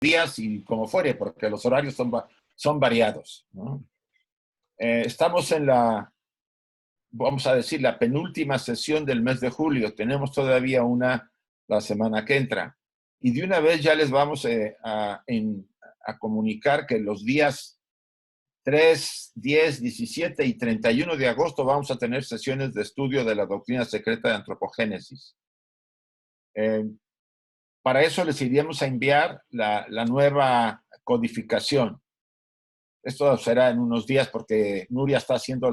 días y como fuere, porque los horarios son variados, ¿no? Estamos en vamos a decir, la penúltima sesión del mes de julio. Tenemos todavía una la semana que entra. Y de una vez ya les vamos a comunicar que los días 3, 10, 17 y 31 de agosto vamos a tener sesiones de estudio de la doctrina secreta de antropogénesis. Para eso les iríamos a enviar la nueva codificación. Esto será en unos días porque Nuria está haciendo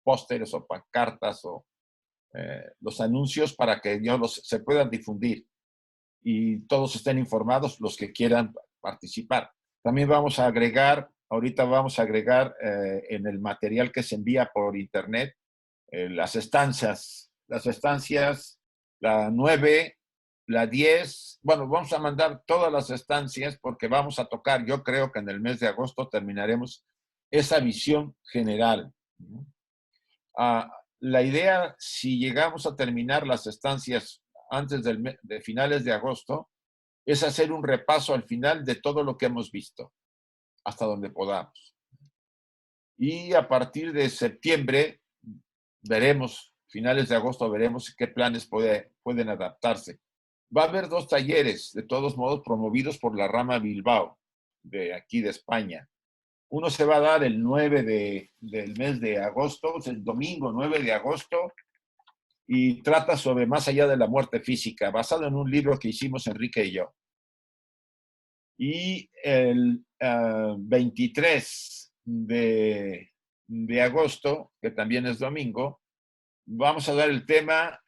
pósteres o pancartas o los anuncios para que se puedan difundir y todos estén informados los que quieran participar. También vamos a agregar, ahorita vamos a agregar en el material que se envía por internet las estancias, la 9, la 10, bueno, vamos a mandar todas las estancias porque vamos a tocar, yo creo que en el mes de agosto terminaremos esa visión general. La idea, si llegamos a terminar las estancias antes de finales de agosto, es hacer un repaso al final de todo lo que hemos visto, hasta donde podamos. Y a partir de septiembre, finales de agosto, veremos qué planes pueden adaptarse. Va a haber 2 talleres, de todos modos, promovidos por la rama Bilbao, de aquí de España. Uno se va a dar el 9 del mes de agosto, el domingo 9 de agosto, y trata sobre Más allá de la muerte física, basado en un libro que hicimos Enrique y yo. Y el 23 de agosto, que también es domingo, vamos a dar el tema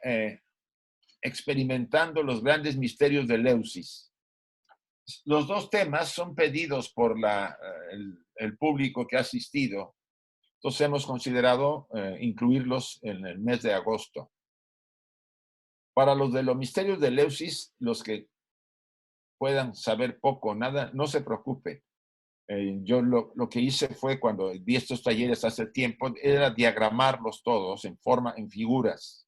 Experimentando los grandes misterios de Eleusis. Los 2 temas son pedidos por el público que ha asistido. Entonces hemos considerado incluirlos en el mes de agosto. Para los de los misterios de Eleusis, los que puedan saber poco o nada, no se preocupe. Yo lo que hice fue cuando di estos talleres hace tiempo, era diagramarlos todos en figuras.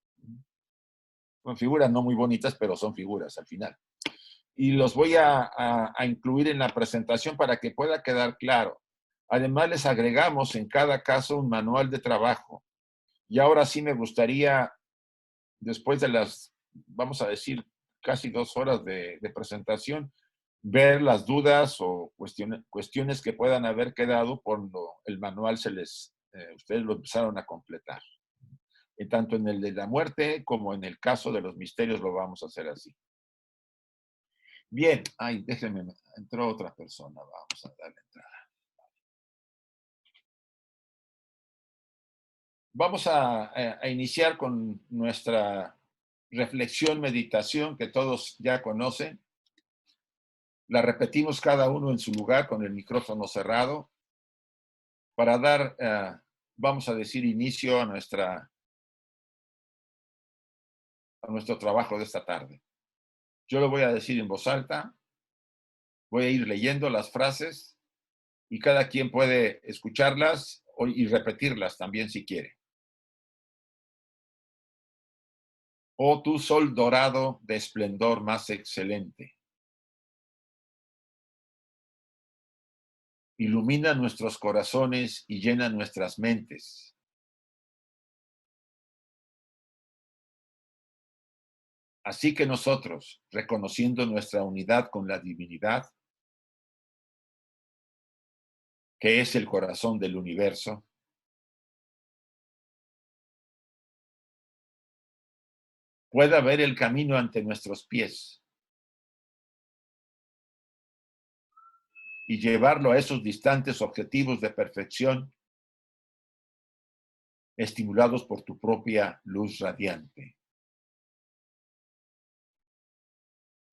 Son figuras no muy bonitas, pero son figuras al final. Y los voy a incluir en la presentación para que pueda quedar claro. Además, les agregamos en cada caso un manual de trabajo. Y ahora sí me gustaría, después de vamos a decir, casi 2 horas de presentación, ver las dudas o cuestiones que puedan haber quedado cuando el manual ustedes lo empezaron a completar. Y tanto en el de la muerte como en el caso de los misterios lo vamos a hacer así. Bien, déjenme, entró otra persona, vamos a darle entrada. Vamos a iniciar con nuestra reflexión, meditación, que todos ya conocen. La repetimos cada uno en su lugar con el micrófono cerrado para dar, vamos a decir, inicio a nuestro trabajo de esta tarde. Yo lo voy a decir en voz alta, voy a ir leyendo las frases y cada quien puede escucharlas y repetirlas también si quiere. Oh tú sol dorado de esplendor más excelente. Ilumina nuestros corazones y llena nuestras mentes. Así que nosotros, reconociendo nuestra unidad con la divinidad, que es el corazón del universo, pueda ver el camino ante nuestros pies y llevarlo a esos distantes objetivos de perfección, estimulados por tu propia luz radiante.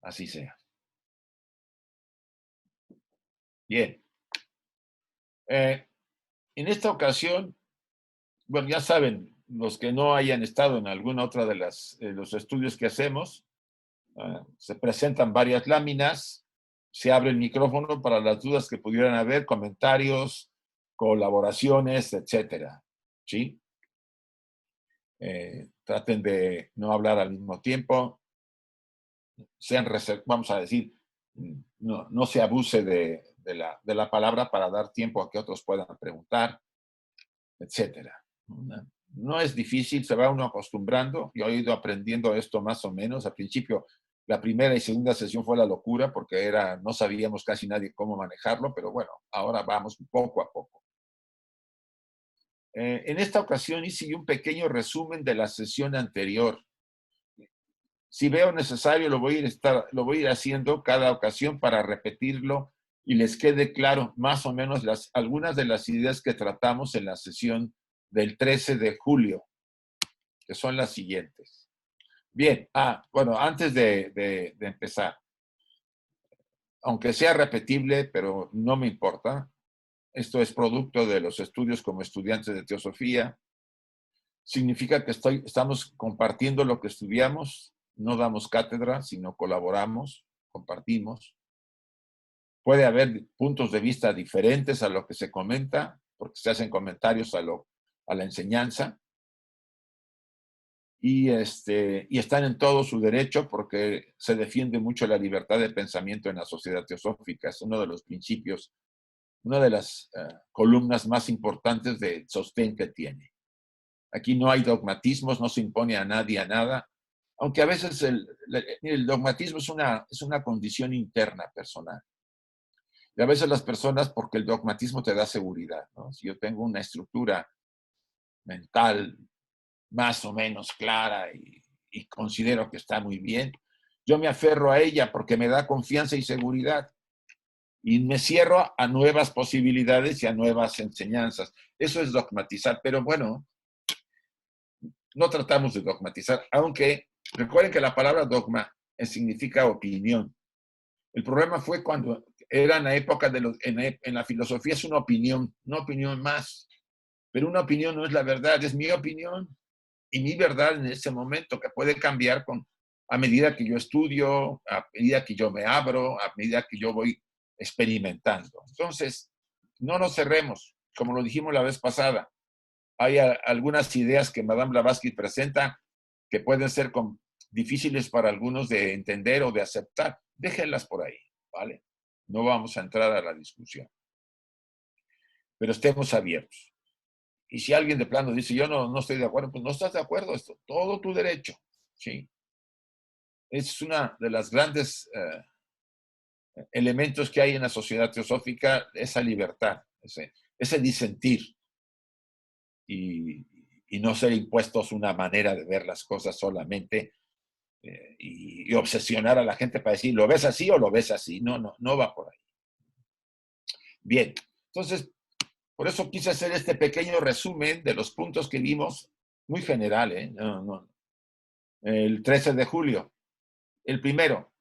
Así sea. Bien. En esta ocasión, bueno, ya saben, los que no hayan estado en alguna otra de los estudios que hacemos, se presentan varias láminas, se abre el micrófono para las dudas que pudieran haber, comentarios, colaboraciones, etcétera. ¿Sí? Traten de no hablar al mismo tiempo, vamos a decir, no se abuse de la palabra para dar tiempo a que otros puedan preguntar, etcétera. No es difícil, se va uno acostumbrando. Yo he ido aprendiendo esto más o menos. Al principio, la primera y segunda sesión fue la locura porque no sabíamos casi nadie cómo manejarlo, pero bueno, ahora vamos poco a poco. En esta ocasión hice un pequeño resumen de la sesión anterior. Si veo necesario, lo voy a ir haciendo cada ocasión para repetirlo y les quede claro más o menos algunas de las ideas que tratamos en la sesión del 13 de julio, que son las siguientes. Bien, bueno, antes de empezar, aunque sea repetible, pero no me importa, esto es producto de los estudios como estudiantes de teosofía, significa que estamos compartiendo lo que estudiamos, no damos cátedra, sino colaboramos, compartimos. Puede haber puntos de vista diferentes a lo que se comenta, porque se hacen comentarios a la enseñanza, y están en todo su derecho porque se defiende mucho la libertad de pensamiento en la sociedad teosófica. Es uno de los principios, una de las columnas más importantes de sostén que tiene. Aquí no hay dogmatismos, no se impone a nadie a nada, aunque a veces el dogmatismo es una condición interna personal. Y a veces las personas, porque el dogmatismo te da seguridad, ¿no? Si yo tengo una estructura mental más o menos clara y considero que está muy bien, yo me aferro a ella porque me da confianza y seguridad. Y me cierro a nuevas posibilidades y a nuevas enseñanzas. Eso es dogmatizar, pero bueno, no tratamos de dogmatizar, aunque recuerden que la palabra dogma significa opinión. El problema fue cuando era en la época en la filosofía es una opinión más, pero una opinión no es la verdad, es mi opinión y mi verdad en ese momento que puede cambiar a medida que yo estudio, a medida que yo me abro, a medida que yo voy experimentando. Entonces, no nos cerremos, como lo dijimos la vez pasada. Hay algunas ideas que Madame Blavatsky presenta que pueden ser difíciles para algunos de entender o de aceptar. Déjenlas por ahí, ¿vale? No vamos a entrar a la discusión. Pero estemos abiertos. Y si alguien de plano dice, yo no estoy de acuerdo, pues no estás de acuerdo, es todo tu derecho, ¿sí? Es una de las grandes elementos que hay en la sociedad teosófica, esa libertad, ese disentir. Y no ser impuestos una manera de ver las cosas solamente y obsesionar a la gente para decir, ¿lo ves así o lo ves así? No va por ahí. Bien, entonces, por eso quise hacer este pequeño resumen de los puntos que vimos, muy general, el 13 de julio. El primero,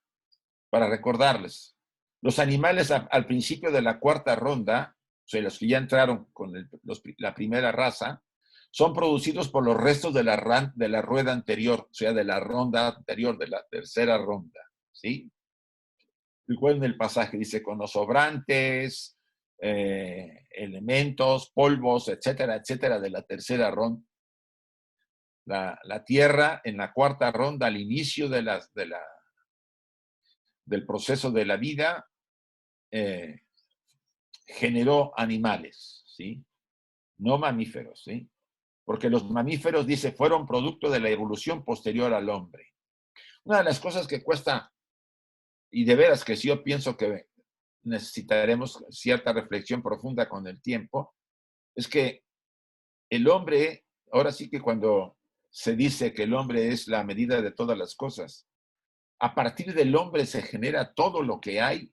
para recordarles, los animales al principio de la cuarta ronda, o sea, los que ya entraron con la primera raza, son producidos por los restos de la rueda anterior, o sea, de la ronda anterior, de la tercera ronda, ¿sí? Igual en el pasaje dice, con los sobrantes, elementos, polvos, etcétera, etcétera, de la tercera ronda. La Tierra en la cuarta ronda, al inicio del proceso de la vida, generó animales, ¿sí? No mamíferos, ¿sí? Porque los mamíferos, dice, fueron producto de la evolución posterior al hombre. Una de las cosas que cuesta, y de veras que sí yo pienso que necesitaremos cierta reflexión profunda con el tiempo, es que el hombre, ahora sí que cuando se dice que el hombre es la medida de todas las cosas, a partir del hombre se genera todo lo que hay,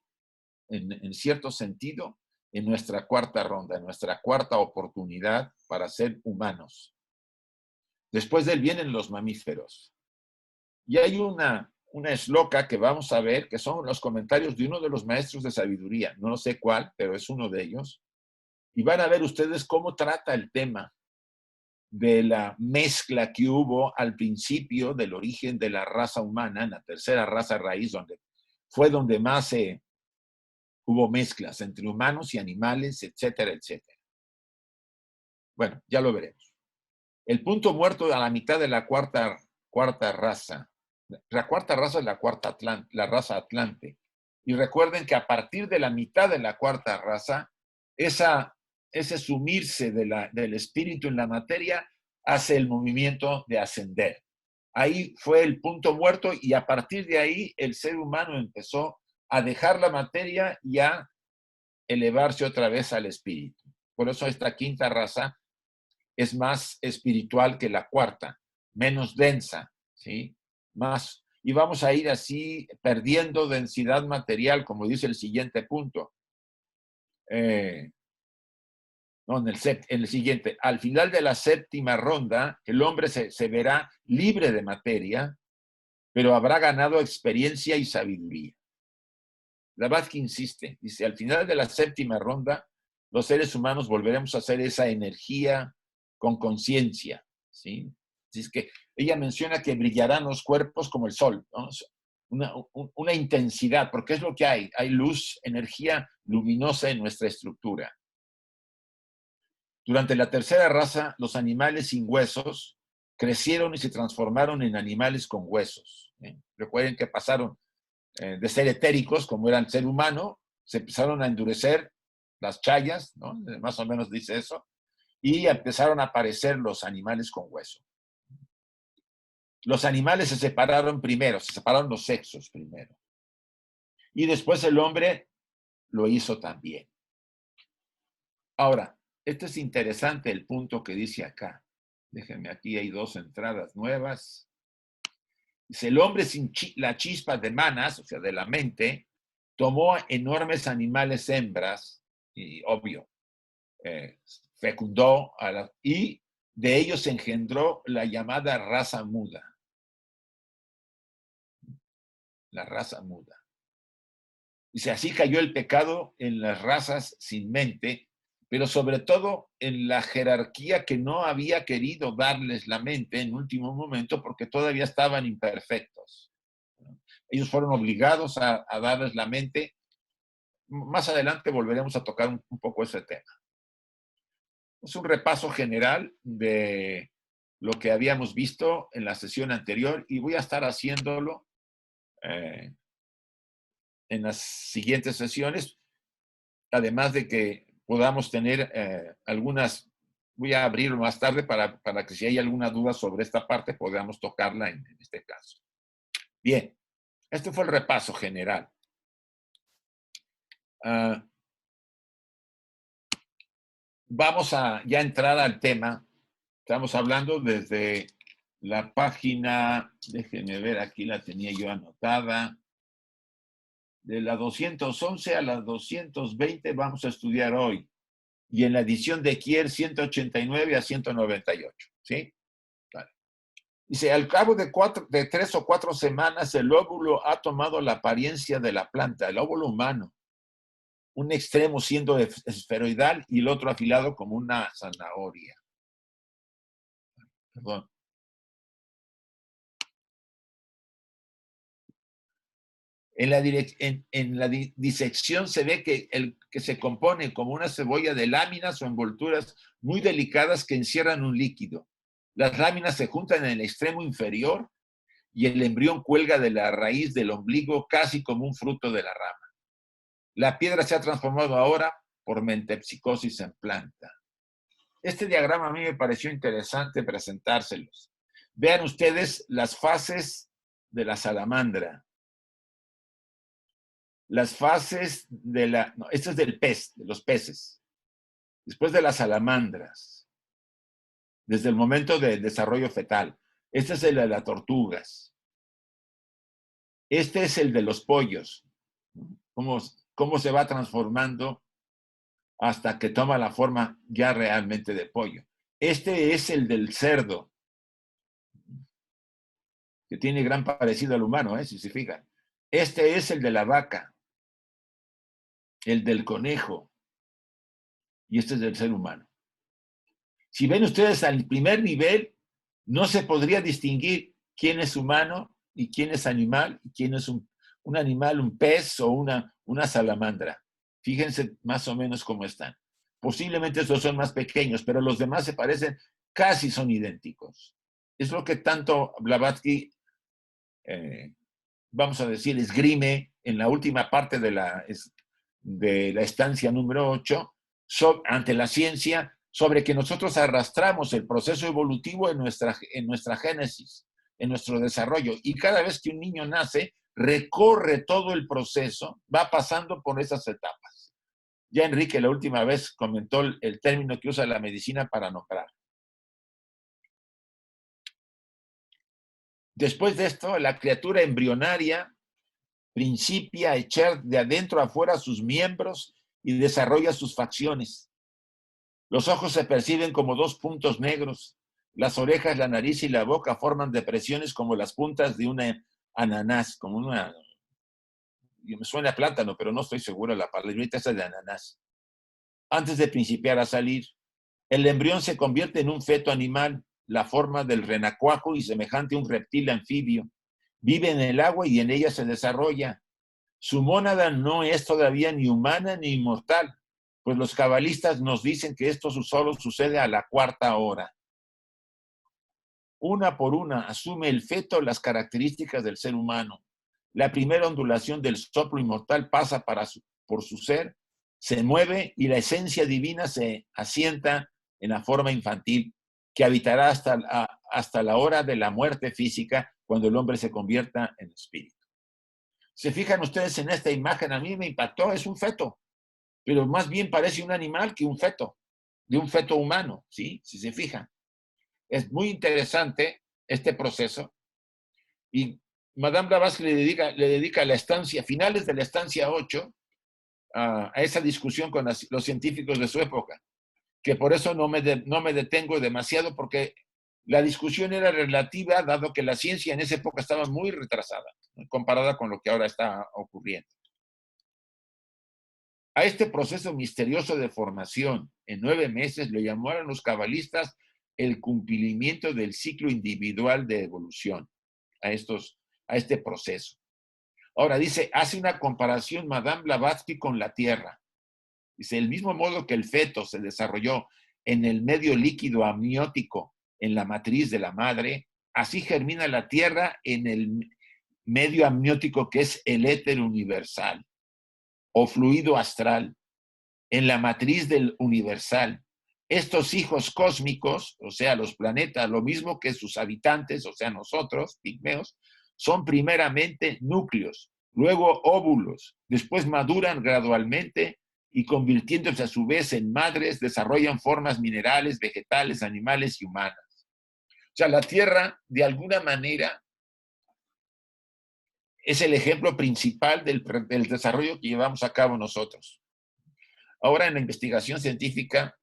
en cierto sentido, en nuestra cuarta ronda, en nuestra cuarta oportunidad para ser humanos. Después de él vienen los mamíferos. Y hay una esloca que vamos a ver, que son los comentarios de uno de los maestros de sabiduría, no sé cuál, pero es uno de ellos, y van a ver ustedes cómo trata el tema de la mezcla que hubo al principio del origen de la raza humana, en la tercera raza raíz, donde más hubo mezclas entre humanos y animales, etcétera, etcétera. Bueno, ya lo veremos. El punto muerto a la mitad de la cuarta raza. La cuarta raza es la raza Atlante. Y recuerden que a partir de la mitad de la cuarta raza, ese sumirse del espíritu en la materia hace el movimiento de ascender. Ahí fue el punto muerto y a partir de ahí el ser humano empezó a dejar la materia y a elevarse otra vez al espíritu. Por eso esta quinta raza es más espiritual que la cuarta, menos densa, ¿sí? Más, y vamos a ir así perdiendo densidad material, como dice el siguiente punto. No, en el siguiente, al final de la séptima ronda, el hombre se verá libre de materia, pero habrá ganado experiencia y sabiduría. Blavatsky insiste, dice, al final de la séptima ronda, los seres humanos volveremos a hacer esa energía con conciencia, ¿sí? Así es que ella menciona que brillarán los cuerpos como el sol, ¿no? Una intensidad, porque es lo que hay luz, energía luminosa en nuestra estructura. Durante la tercera raza, los animales sin huesos crecieron y se transformaron en animales con huesos. Recuerden que pasaron de ser etéricos, como era el ser humano, se empezaron a endurecer las chayas, ¿no? Más o menos dice eso, y empezaron a aparecer los animales con hueso. Los animales se separaron primero, se separaron los sexos primero. Y después el hombre lo hizo también. Ahora, esto es interesante el punto que dice acá. Déjenme, aquí hay dos entradas nuevas. Dice, el hombre sin la chispa de manas, o sea, de la mente, tomó enormes animales hembras, y obvio, fecundó, y de ellos se engendró la llamada raza muda. La raza muda. Dice, así cayó el pecado en las razas sin mente, pero sobre todo en la jerarquía que no había querido darles la mente en último momento porque todavía estaban imperfectos. Ellos fueron obligados a darles la mente. Más adelante volveremos a tocar un poco ese tema. Es un repaso general de lo que habíamos visto en la sesión anterior y voy a estar haciéndolo en las siguientes sesiones, además de que podamos tener algunas, voy a abrirlo más tarde para que si hay alguna duda sobre esta parte podamos tocarla en este caso. Bien, este fue el repaso general. Vamos a ya entrar al tema. Estamos hablando desde la página, déjenme ver, aquí la tenía yo anotada, de la 211 a la 220 vamos a estudiar hoy. Y en la edición de Kier, 189 a 198, ¿sí? Vale. Dice, al cabo de 3 o 4 semanas, el óvulo ha tomado la apariencia de la planta, el óvulo humano, un extremo siendo esferoidal y el otro afilado como una zanahoria. Perdón. En la disección se ve que se compone como una cebolla de láminas o envolturas muy delicadas que encierran un líquido. Las láminas se juntan en el extremo inferior y el embrión cuelga de la raíz del ombligo casi como un fruto de la rama. La piedra se ha transformado ahora por metempsicosis en planta. Este diagrama a mí me pareció interesante presentárselos. Vean ustedes las fases de la salamandra. Las fases de la... No, esto es del pez, de los peces. Después de las salamandras. Desde el momento del desarrollo fetal. Este es el de las tortugas. Este es el de los pollos. Cómo se va transformando hasta que toma la forma ya realmente de pollo. Este es el del cerdo, que tiene gran parecido al humano, si se fijan. Este es el de la vaca, el del conejo, y este es del ser humano. Si ven ustedes al primer nivel, no se podría distinguir quién es humano y quién es animal, y quién es un animal, un pez o una salamandra. Fíjense más o menos cómo están. Posiblemente estos son más pequeños, pero los demás se parecen, casi son idénticos. Es lo que tanto Blavatsky vamos a decir, esgrime en la última parte de la estancia número 8, ante la ciencia, sobre que nosotros arrastramos el proceso evolutivo en nuestra génesis, en nuestro desarrollo. Y cada vez que un niño nace, recorre todo el proceso, va pasando por esas etapas. Ya Enrique la última vez comentó el término que usa la medicina para nombrar. Después de esto, la criatura embrionaria principia a echar de adentro a afuera sus miembros y desarrolla sus facciones. Los ojos se perciben como dos puntos negros. Las orejas, la nariz y la boca forman depresiones como las puntas de una ananás, como una... Me suena a plátano, pero no estoy seguro la palabrita esa de ananás. Antes de principiar a salir, el embrión se convierte en un feto animal, la forma del renacuajo y semejante a un reptil anfibio. Vive en el agua y en ella se desarrolla. Su mónada no es todavía ni humana ni inmortal, pues los cabalistas nos dicen que esto solo sucede a la cuarta hora. Una por una asume el feto las características del ser humano. La primera ondulación del soplo inmortal pasa por su ser, se mueve y la esencia divina se asienta en la forma infantil que habitará hasta la hora de la muerte física cuando el hombre se convierta en espíritu. Se fijan ustedes en esta imagen, a mí me impactó, es un feto, pero más bien parece un animal que un feto, de un feto humano, ¿sí? Si se fijan. Es muy interesante este proceso y Madame Blavatsky le dedica la estancia, finales de la estancia 8, a esa discusión con los científicos de su época, que por eso no me detengo demasiado porque la discusión era relativa, dado que la ciencia en esa época estaba muy retrasada, ¿no?, comparada con lo que ahora está ocurriendo. A este proceso misterioso de formación en 9 meses lo llamaron los cabalistas el cumplimiento del ciclo individual de evolución a este proceso. Ahora dice, hace una comparación Madame Blavatsky con la Tierra. Dice, el mismo modo que el feto se desarrolló en el medio líquido amniótico en la matriz de la madre, así germina la Tierra en el medio amniótico que es el éter universal o fluido astral, en la matriz del universal. Estos hijos cósmicos, o sea, los planetas, lo mismo que sus habitantes, o sea, nosotros, pigmeos, son primeramente núcleos, luego óvulos, después maduran gradualmente y convirtiéndose a su vez en madres, desarrollan formas minerales, vegetales, animales y humanas. O sea, la Tierra, de alguna manera, es el ejemplo principal del desarrollo que llevamos a cabo nosotros. Ahora, en la investigación científica,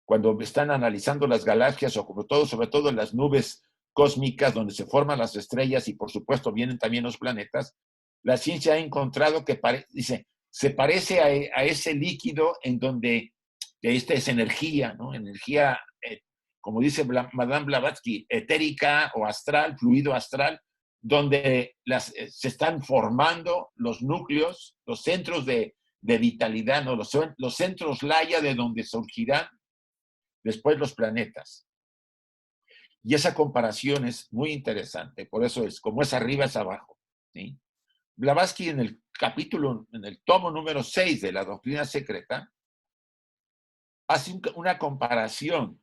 cuando están analizando las galaxias o sobre todo las nubes cósmicas donde se forman las estrellas y por supuesto vienen también los planetas, la ciencia ha encontrado que dice, se parece a ese líquido en donde esta es energía, ¿no? Energía, como dice Madame Blavatsky, etérica o astral, fluido astral, donde se están formando los núcleos, los centros de vitalidad, ¿no? Los centros Laya de donde surgirán después los planetas. Y esa comparación es muy interesante, por eso es, como es arriba es abajo, ¿sí? Blavatsky en el tomo número 6 de la Doctrina Secreta, hace una comparación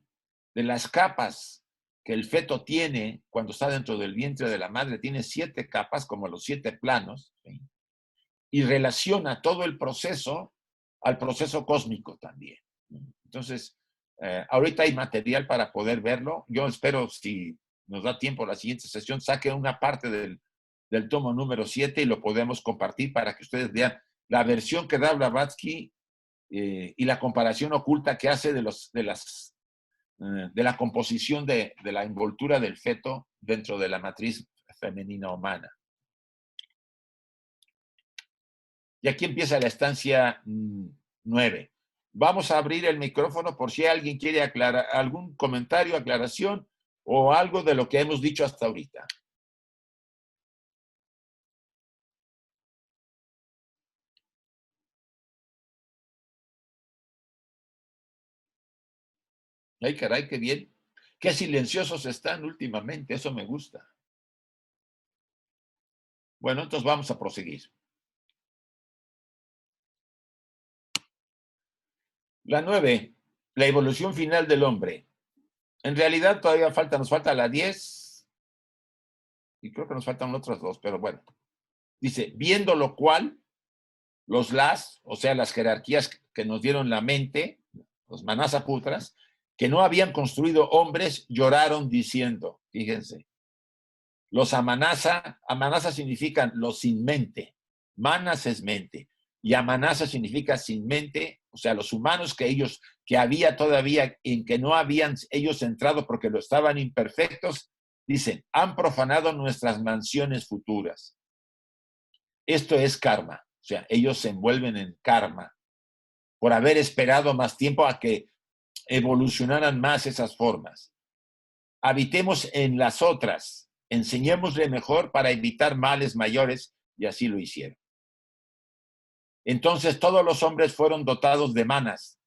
de las capas que el feto tiene cuando está dentro del vientre de la madre, tiene 7 capas, como los 7 planos, ¿sí?, y relaciona todo el proceso al proceso cósmico también. Entonces, ahorita hay material para poder verlo. Yo espero, si nos da tiempo, la siguiente sesión saque una parte del tomo número 7 y lo podemos compartir para que ustedes vean la versión que da Blavatsky y la comparación oculta que hace de la composición de la envoltura del feto dentro de la matriz femenina humana. Y aquí empieza la estancia 9. Vamos a abrir el micrófono por si alguien quiere aclarar algún comentario, aclaración o algo de lo que hemos dicho hasta ahorita. Ay, caray, qué bien. Qué silenciosos están últimamente, eso me gusta. Bueno, entonces vamos a proseguir. La 9, la evolución final del hombre. En realidad todavía nos falta la 10, y creo que nos faltan otras dos, pero bueno. Dice, viendo lo cual, o sea, las jerarquías que nos dieron la mente, los manasaputras, que no habían construido hombres, lloraron diciendo, fíjense, los amanasa significan los sin mente, manas es mente, y amanasa significa sin mente, o sea, los humanos que había todavía, en que no habían ellos entrado porque lo estaban imperfectos, dicen, han profanado nuestras mansiones futuras. Esto es karma, o sea, ellos se envuelven en karma por haber esperado más tiempo a que evolucionaran más esas formas. Habitemos en las otras, enseñémosle mejor para evitar males mayores, y así lo hicieron. Entonces todos los hombres fueron dotados de manas.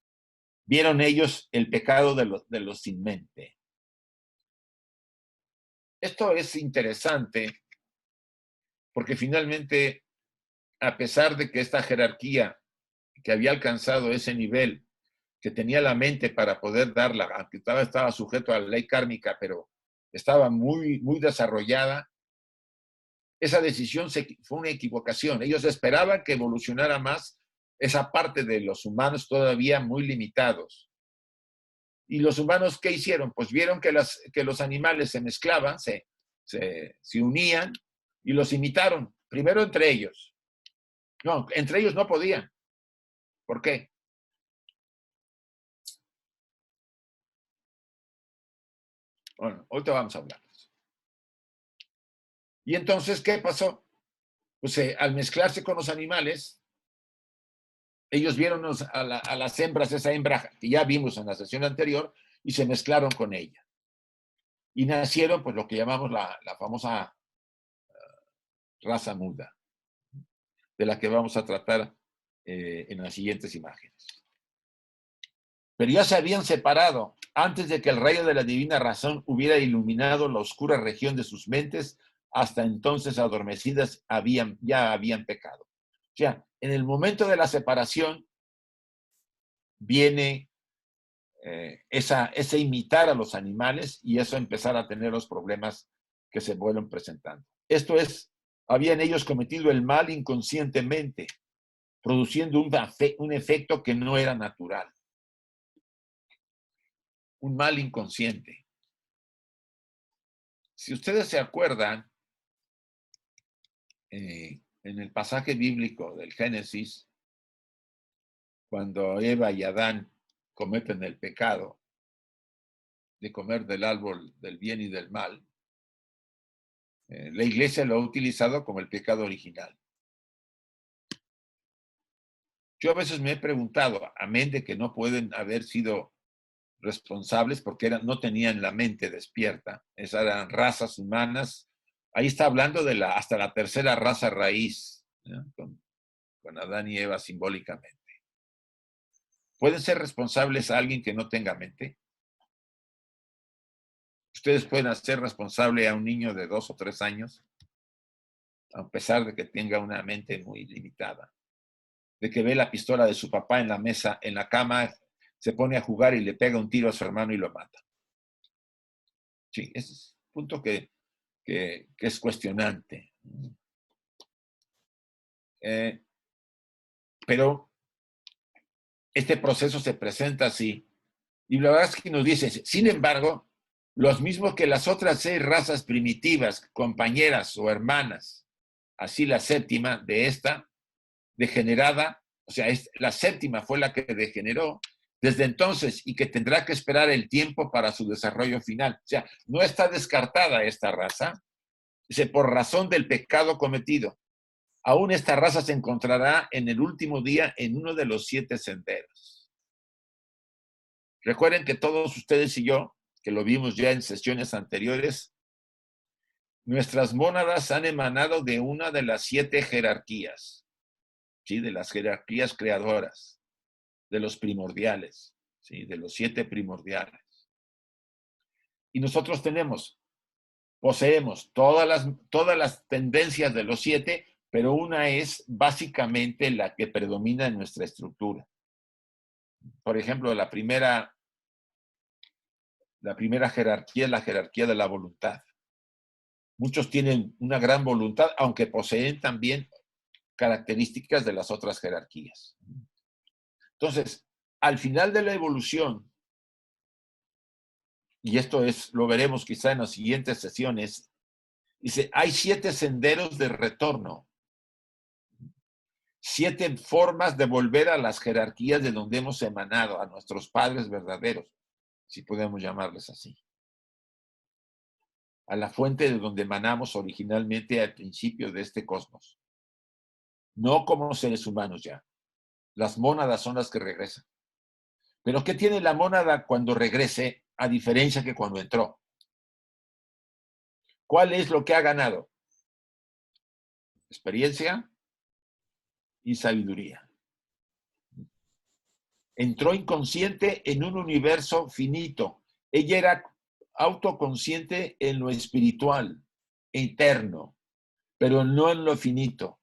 Vieron ellos el pecado de los sin mente. Esto es interesante porque finalmente, a pesar de que esta jerarquía que había alcanzado ese nivel, que tenía la mente para poder darla, aunque estaba sujeto a la ley kármica, pero estaba muy, muy desarrollada, esa decisión fue una equivocación. Ellos esperaban que evolucionara más esa parte de los humanos todavía muy limitados. ¿Y los humanos qué hicieron? Pues vieron que los animales se mezclaban, se unían y los imitaron. Primero entre ellos. No, entre ellos no podían. ¿Por qué? Bueno, ahorita vamos a hablar. Y entonces, ¿qué pasó? Pues al mezclarse con los animales, ellos vieron a las hembras, esa hembra que ya vimos en la sesión anterior, y se mezclaron con ella. Y nacieron, pues, lo que llamamos la famosa raza muda, de la que vamos a tratar en las siguientes imágenes. Pero ya se habían separado antes de que el rayo de la divina razón hubiera iluminado la oscura región de sus mentes. Hasta entonces adormecidas ya habían pecado. O sea, en el momento de la separación viene ese imitar a los animales y eso empezar a tener los problemas que se vuelven presentando. Esto es, habían ellos cometido el mal inconscientemente, produciendo un efecto que no era natural. Un mal inconsciente. Si ustedes se acuerdan, en el pasaje bíblico del Génesis, cuando Eva y Adán cometen el pecado de comer del árbol del bien y del mal, la iglesia lo ha utilizado como el pecado original. Yo a veces me he preguntado, amén de que no pueden haber sido responsables porque no tenían la mente despierta, esas eran razas humanas. Ahí está hablando de hasta la tercera raza raíz, ¿no? Con Adán y Eva simbólicamente. ¿Pueden ser responsables a alguien que no tenga mente? Ustedes pueden hacer responsable a un niño de 2 o 3 años, a pesar de que tenga una mente muy limitada, de que ve la pistola de su papá en la mesa, en la cama, se pone a jugar y le pega un tiro a su hermano y lo mata. Sí, ese es un punto que es cuestionante. Pero este proceso se presenta así. Y la verdad es que nos dice, sin embargo, los mismos que las otras 6 razas primitivas, compañeras o hermanas, así la séptima de esta, degenerada, o sea, la séptima fue la que degeneró desde entonces y que tendrá que esperar el tiempo para su desarrollo final. O sea, no está descartada esta raza, dice, por razón del pecado cometido. Aún esta raza se encontrará en el último día en uno de los 7 senderos. Recuerden que todos ustedes y yo, que lo vimos ya en sesiones anteriores, nuestras mónadas han emanado de una de las 7 jerarquías, ¿sí? De las jerarquías creadoras, de los primordiales, ¿sí? De los 7 primordiales. Y nosotros tenemos Poseemos todas las tendencias de los 7, pero una es básicamente la que predomina en nuestra estructura. Por ejemplo, la primera jerarquía es la jerarquía de la voluntad. Muchos tienen una gran voluntad, aunque poseen también características de las otras jerarquías. Entonces, al final de la evolución, y esto lo veremos quizá en las siguientes sesiones, dice, hay 7 senderos de retorno, 7 formas de volver a las jerarquías de donde hemos emanado, a nuestros padres verdaderos, si podemos llamarles así. A la fuente de donde emanamos originalmente al principio de este cosmos. No como seres humanos ya. Las mónadas son las que regresan. Pero ¿qué tiene la mónada cuando regrese, a diferencia que cuando entró? ¿Cuál es lo que ha ganado? Experiencia y sabiduría. Entró inconsciente en un universo finito. Ella era autoconsciente en lo espiritual, eterno, pero no en lo finito.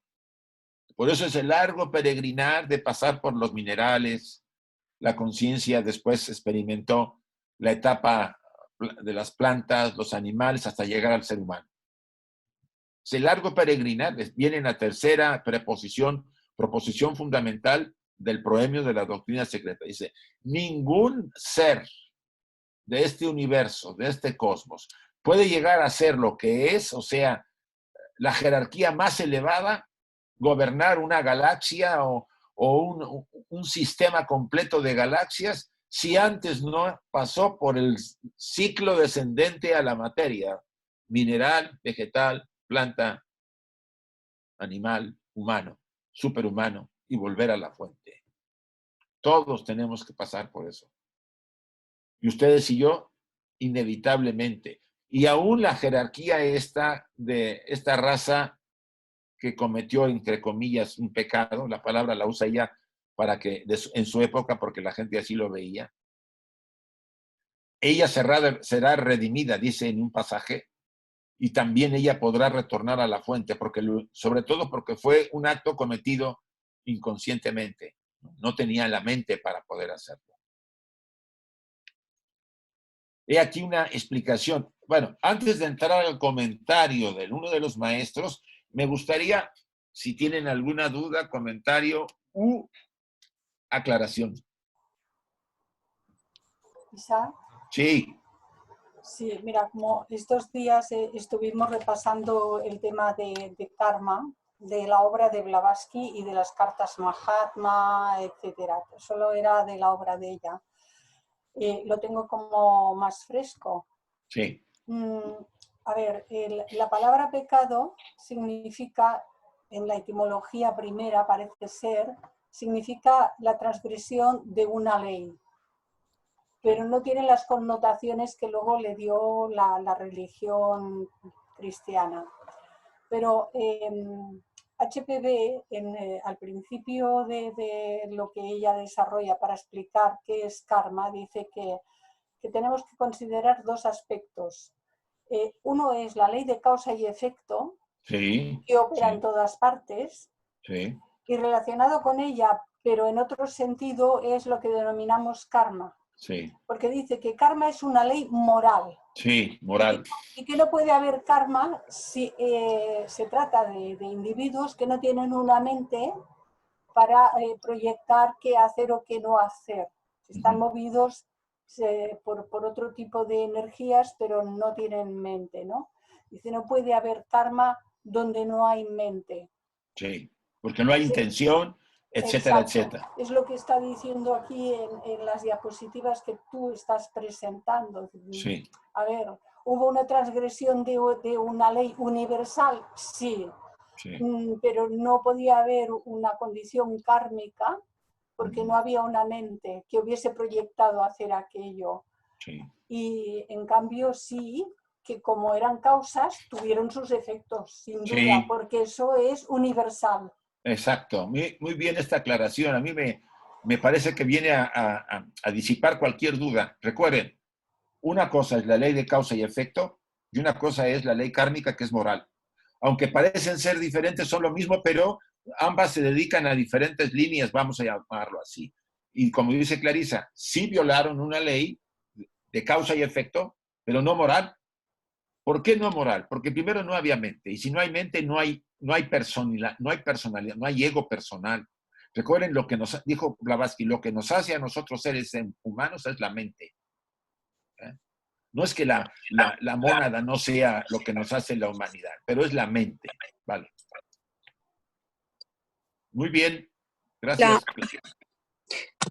Por eso es el largo peregrinar de pasar por los minerales. La conciencia después experimentó la etapa de las plantas, los animales, hasta llegar al ser humano. Ese largo peregrinar viene en la tercera proposición fundamental del proemio de la doctrina secreta. Dice, ningún ser de este universo, de este cosmos, puede llegar a ser lo que es, o sea, la jerarquía más elevada, gobernar una galaxia o un sistema completo de galaxias, si antes no pasó por el ciclo descendente a la materia, mineral, vegetal, planta, animal, humano, superhumano, y volver a la fuente. Todos tenemos que pasar por eso. Y ustedes y yo, inevitablemente. Y aún la jerarquía de esta raza que cometió, entre comillas, un pecado, la palabra la usa ella en su época, porque la gente así lo veía. Ella será redimida, dice en un pasaje, y también ella podrá retornar a la fuente, sobre todo porque fue un acto cometido inconscientemente. No tenía la mente para poder hacerlo. He aquí una explicación. Bueno, antes de entrar al comentario de uno de los maestros, me gustaría, si tienen alguna duda, comentario u aclaración. Isaac. Sí. Sí, mira, como estos días estuvimos repasando el tema de karma, de la obra de Blavatsky y de las cartas Mahatma, etcétera. Solo era de la obra de ella. Lo tengo como más fresco. Sí. A ver, la palabra pecado significa, en la etimología primera parece ser, significa la transgresión de una ley, pero no tiene las connotaciones que luego le dio la religión cristiana. Pero HPB, al principio de lo que ella desarrolla para explicar qué es karma, dice que tenemos que considerar 2 aspectos. Uno es la ley de causa y efecto, sí, que opera sí, en todas partes, sí. y relacionado con ella, pero en otro sentido, es lo que denominamos karma. Sí. Porque dice que karma es una ley moral. Sí, moral. Y que no puede haber karma si se trata de individuos que no tienen una mente para proyectar qué hacer o qué no hacer. Están movidos por otro tipo de energías, pero no tienen mente, ¿no? Dice, no puede haber karma donde no hay mente. Sí, porque no hay intención, etcétera, etcétera. Es lo que está diciendo aquí en las diapositivas que tú estás presentando. Sí. A ver, ¿hubo una transgresión de una ley universal? Sí. Sí. Pero no podía haber una condición kármica porque no había una mente que hubiese proyectado hacer aquello. Sí. Y en cambio sí, que como eran causas, tuvieron sus efectos, sin duda, porque eso es universal. Exacto, muy bien esta aclaración. A mí me parece que viene a disipar cualquier duda. Recuerden, una cosa es la ley de causa y efecto y una cosa es la ley kármica, que es moral. Aunque parecen ser diferentes, son lo mismo, pero ambas se dedican a diferentes líneas, vamos a llamarlo así. Y como dice Clarisa, sí violaron una ley de causa y efecto, pero no moral. ¿Por qué no moral? Porque primero no había mente, y si no hay mente, no hay personalidad, no hay ego personal. Recuerden lo que nos dijo Blavatsky, lo que nos hace a nosotros seres humanos es la mente. ¿Eh? No es que la mónada no sea lo que nos hace la humanidad, pero es la mente. Vale. Muy bien. Gracias.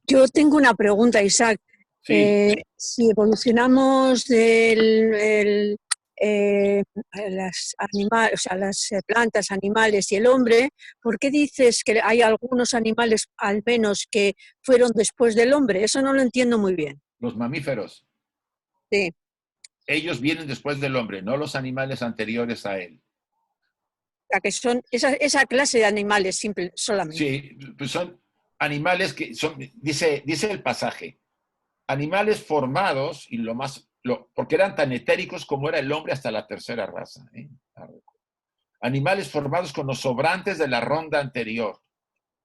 Yo tengo una pregunta, Isaac. Sí. Si evolucionamos las plantas, animales y el hombre, ¿por qué dices que hay algunos animales, al menos, que fueron después del hombre? Eso no lo entiendo muy bien. Los mamíferos. Sí. Ellos vienen después del hombre, no los animales anteriores a él. O sea, que son esa clase de animales solamente. Sí, pues son animales que son, dice el pasaje, animales formados, y porque eran tan etéricos como era el hombre hasta la tercera raza. Animales formados con los sobrantes de la ronda anterior,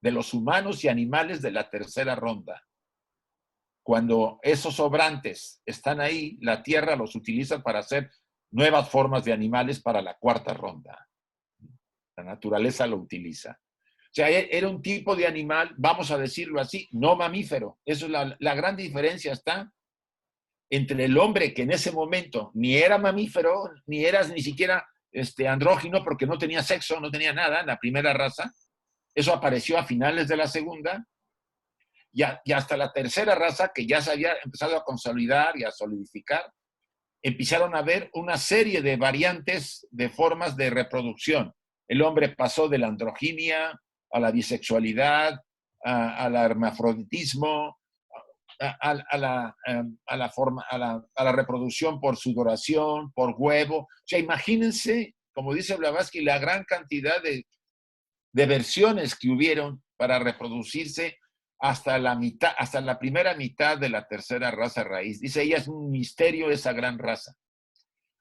de los humanos y animales de la tercera ronda. Cuando esos sobrantes están ahí, la Tierra los utiliza para hacer nuevas formas de animales para la cuarta ronda. La naturaleza lo utiliza. O sea, era un tipo de animal, vamos a decirlo así, no mamífero. Eso es la gran diferencia está entre el hombre que en ese momento ni era mamífero, ni era ni siquiera andrógino porque no tenía sexo, no tenía nada en la primera raza. Eso apareció a finales de la segunda. Y hasta la tercera raza, que ya se había empezado a consolidar y a solidificar, empezaron a ver una serie de variantes de formas de reproducción. El hombre pasó de la androginia a la bisexualidad, al hermafroditismo, a la reproducción por sudoración, por huevo. O sea, imagínense, como dice Blavatsky, la gran cantidad de versiones que hubieron para reproducirse hasta la primera mitad de la tercera raza raíz. Dice ella, es un misterio esa gran raza.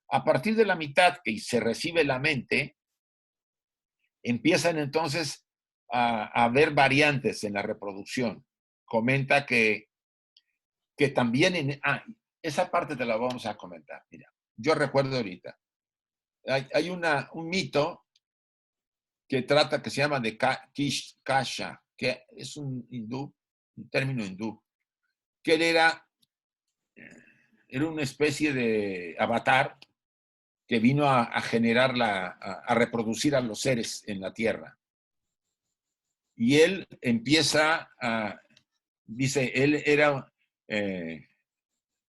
A partir de la mitad que se recibe la mente, empiezan entonces a haber variantes en la reproducción. Comenta que también esa parte te la vamos a comentar. Mira, yo recuerdo ahorita, hay un mito que trata, que se llama de Kasha, que es un término hindú, que él era una especie de avatar que vino a generar, a reproducir a los seres en la tierra. Y él empieza dice, él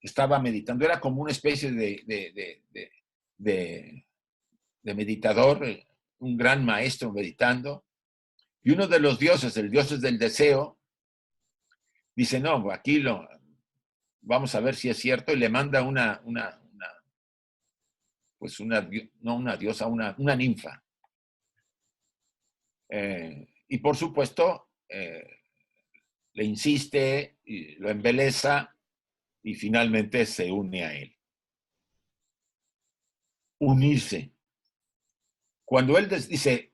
estaba meditando, era como una especie de meditador, un gran maestro meditando, y uno de los dioses, el dios del deseo, dice, no, aquí vamos a ver si es cierto, y le manda una diosa, una ninfa. Y por supuesto, le insiste, y lo embeleza, y finalmente se une a él. Unirse. Cuando él dice,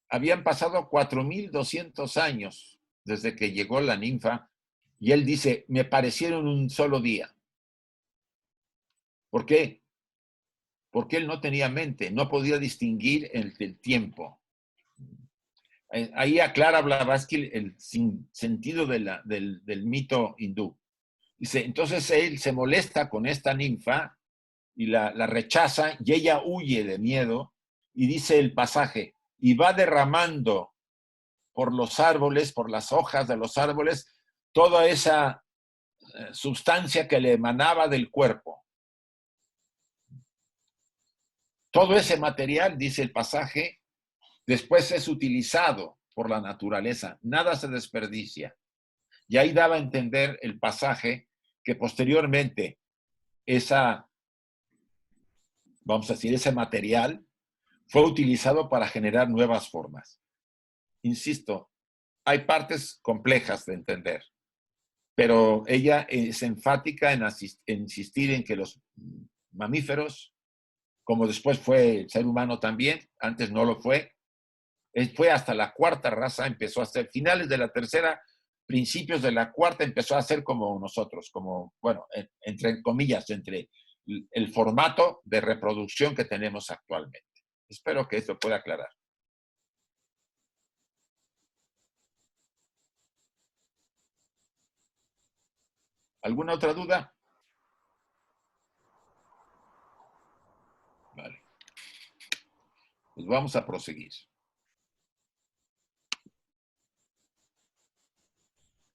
habían pasado 4,200 años desde que llegó la ninfa, y él dice, me parecieron un solo día. ¿Por qué? Porque él no tenía mente, no podía distinguir el tiempo. Ahí aclara Blavatsky el sentido del mito hindú. Dice, entonces él se molesta con esta ninfa y la rechaza, y ella huye de miedo, y dice el pasaje, y va derramando por los árboles, por las hojas de los árboles, toda esa sustancia que le emanaba del cuerpo. Todo ese material, dice el pasaje, después es utilizado por la naturaleza, nada se desperdicia. Y ahí daba a entender el pasaje que posteriormente vamos a decir, ese material fue utilizado para generar nuevas formas. Insisto, hay partes complejas de entender, pero ella es enfática en insistir en que los mamíferos como después fue el ser humano también, antes no lo fue. Fue hasta la cuarta raza, empezó a ser, finales de la tercera, principios de la cuarta, empezó a ser como nosotros, como, bueno, entre comillas, entre el formato de reproducción que tenemos actualmente. Espero que esto pueda aclarar. ¿Alguna otra duda? Vale. Pues vamos a proseguir.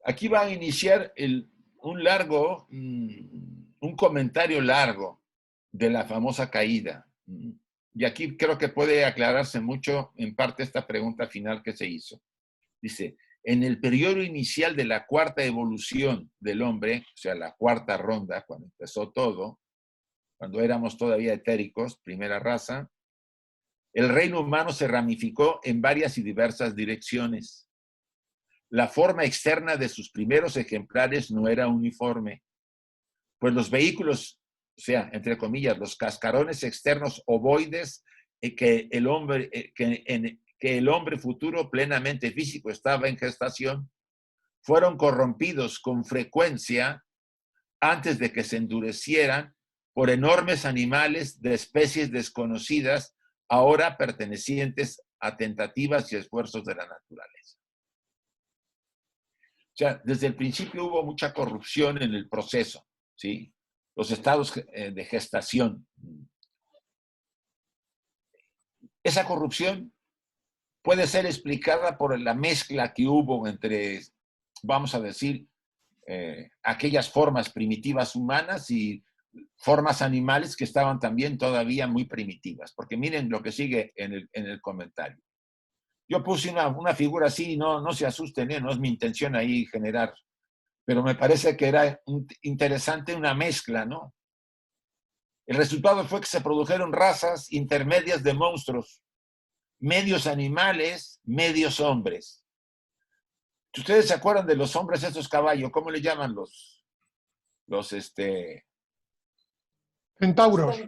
Aquí va a iniciar un comentario largo de la famosa caída. Y aquí creo que puede aclararse mucho en parte esta pregunta final que se hizo. Dice, en el periodo inicial de la cuarta evolución del hombre, o sea, la cuarta ronda, cuando empezó todo, cuando éramos todavía etéricos, primera raza, el reino humano se ramificó en varias y diversas direcciones. La forma externa de sus primeros ejemplares no era uniforme, pues los vehículos, o sea, entre comillas, los cascarones externos ovoides que el hombre futuro plenamente físico estaba en gestación, fueron corrompidos con frecuencia antes de que se endurecieran por enormes animales de especies desconocidas, ahora pertenecientes a tentativas y esfuerzos de la naturaleza. O sea, desde el principio hubo mucha corrupción en el proceso, ¿sí? Los estados de gestación. Esa corrupción puede ser explicada por la mezcla que hubo entre, vamos a decir, aquellas formas primitivas humanas y formas animales que estaban también todavía muy primitivas. Porque miren lo que sigue en el comentario. Yo puse una figura así, no se asusten, no es mi intención ahí generar, pero me parece que era interesante una mezcla, ¿no? El resultado fue que se produjeron razas intermedias de monstruos, medios animales, medios hombres. Si ustedes se acuerdan de los hombres estos caballos, ¿cómo le llaman los Centauros. centauros?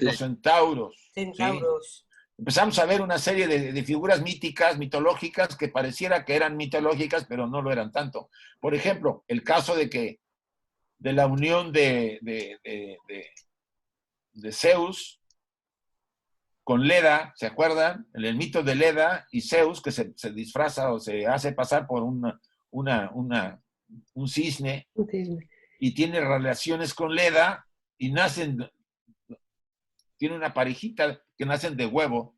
Los centauros. Centauros. ¿Sí? Empezamos a ver una serie de figuras míticas, mitológicas, que pareciera que eran mitológicas, pero no lo eran tanto. Por ejemplo, el caso de la unión de Zeus con Leda, ¿se acuerdan? El mito de Leda y Zeus, que se disfraza o se hace pasar por un cisne, y tiene relaciones con Leda, y tiene una parejita que nacen de huevo.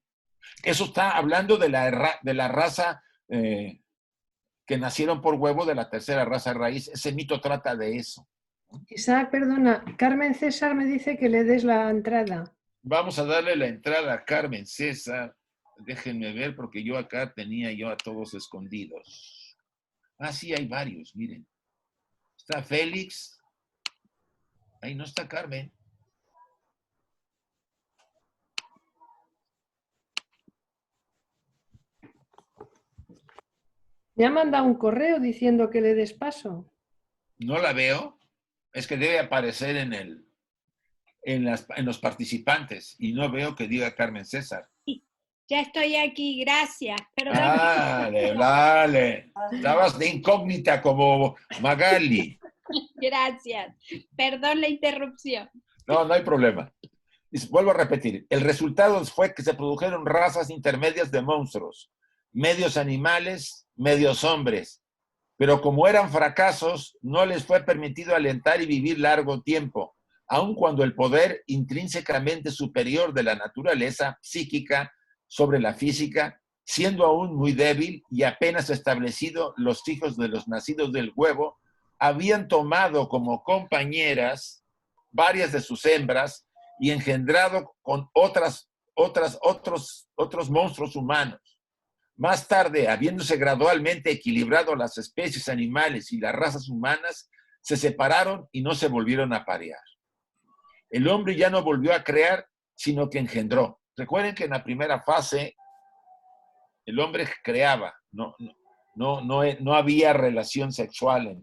Eso está hablando de la raza que nacieron por huevo, de la tercera raza raíz. Ese mito trata de eso. Isaac, perdona, Carmen César me dice que le des la entrada. Vamos a darle la entrada a Carmen César. Déjenme ver, porque yo acá tenía a todos escondidos. Ah, sí, hay varios, miren. Está Félix. Ahí no está Carmen. Me ha mandado un correo diciendo que le des paso. No la veo. Es que debe aparecer en los participantes, y no veo que diga Carmen César. Ya estoy aquí, gracias. Perdón. Vale. Estabas de incógnita como Magali. Gracias. Perdón la interrupción. No hay problema. Vuelvo a repetir. El resultado fue que se produjeron razas intermedias de monstruos, medios animales, medios hombres. Pero como eran fracasos, no les fue permitido alentar y vivir largo tiempo, aun cuando el poder intrínsecamente superior de la naturaleza psíquica sobre la física, siendo aún muy débil y apenas establecido, los hijos de los nacidos del huevo habían tomado como compañeras varias de sus hembras y engendrado con otros monstruos humanos. Más tarde, habiéndose gradualmente equilibrado las especies animales y las razas humanas, se separaron y no se volvieron a parear. El hombre ya no volvió a crear, sino que engendró. Recuerden que en la primera fase el hombre creaba, no no había relación sexual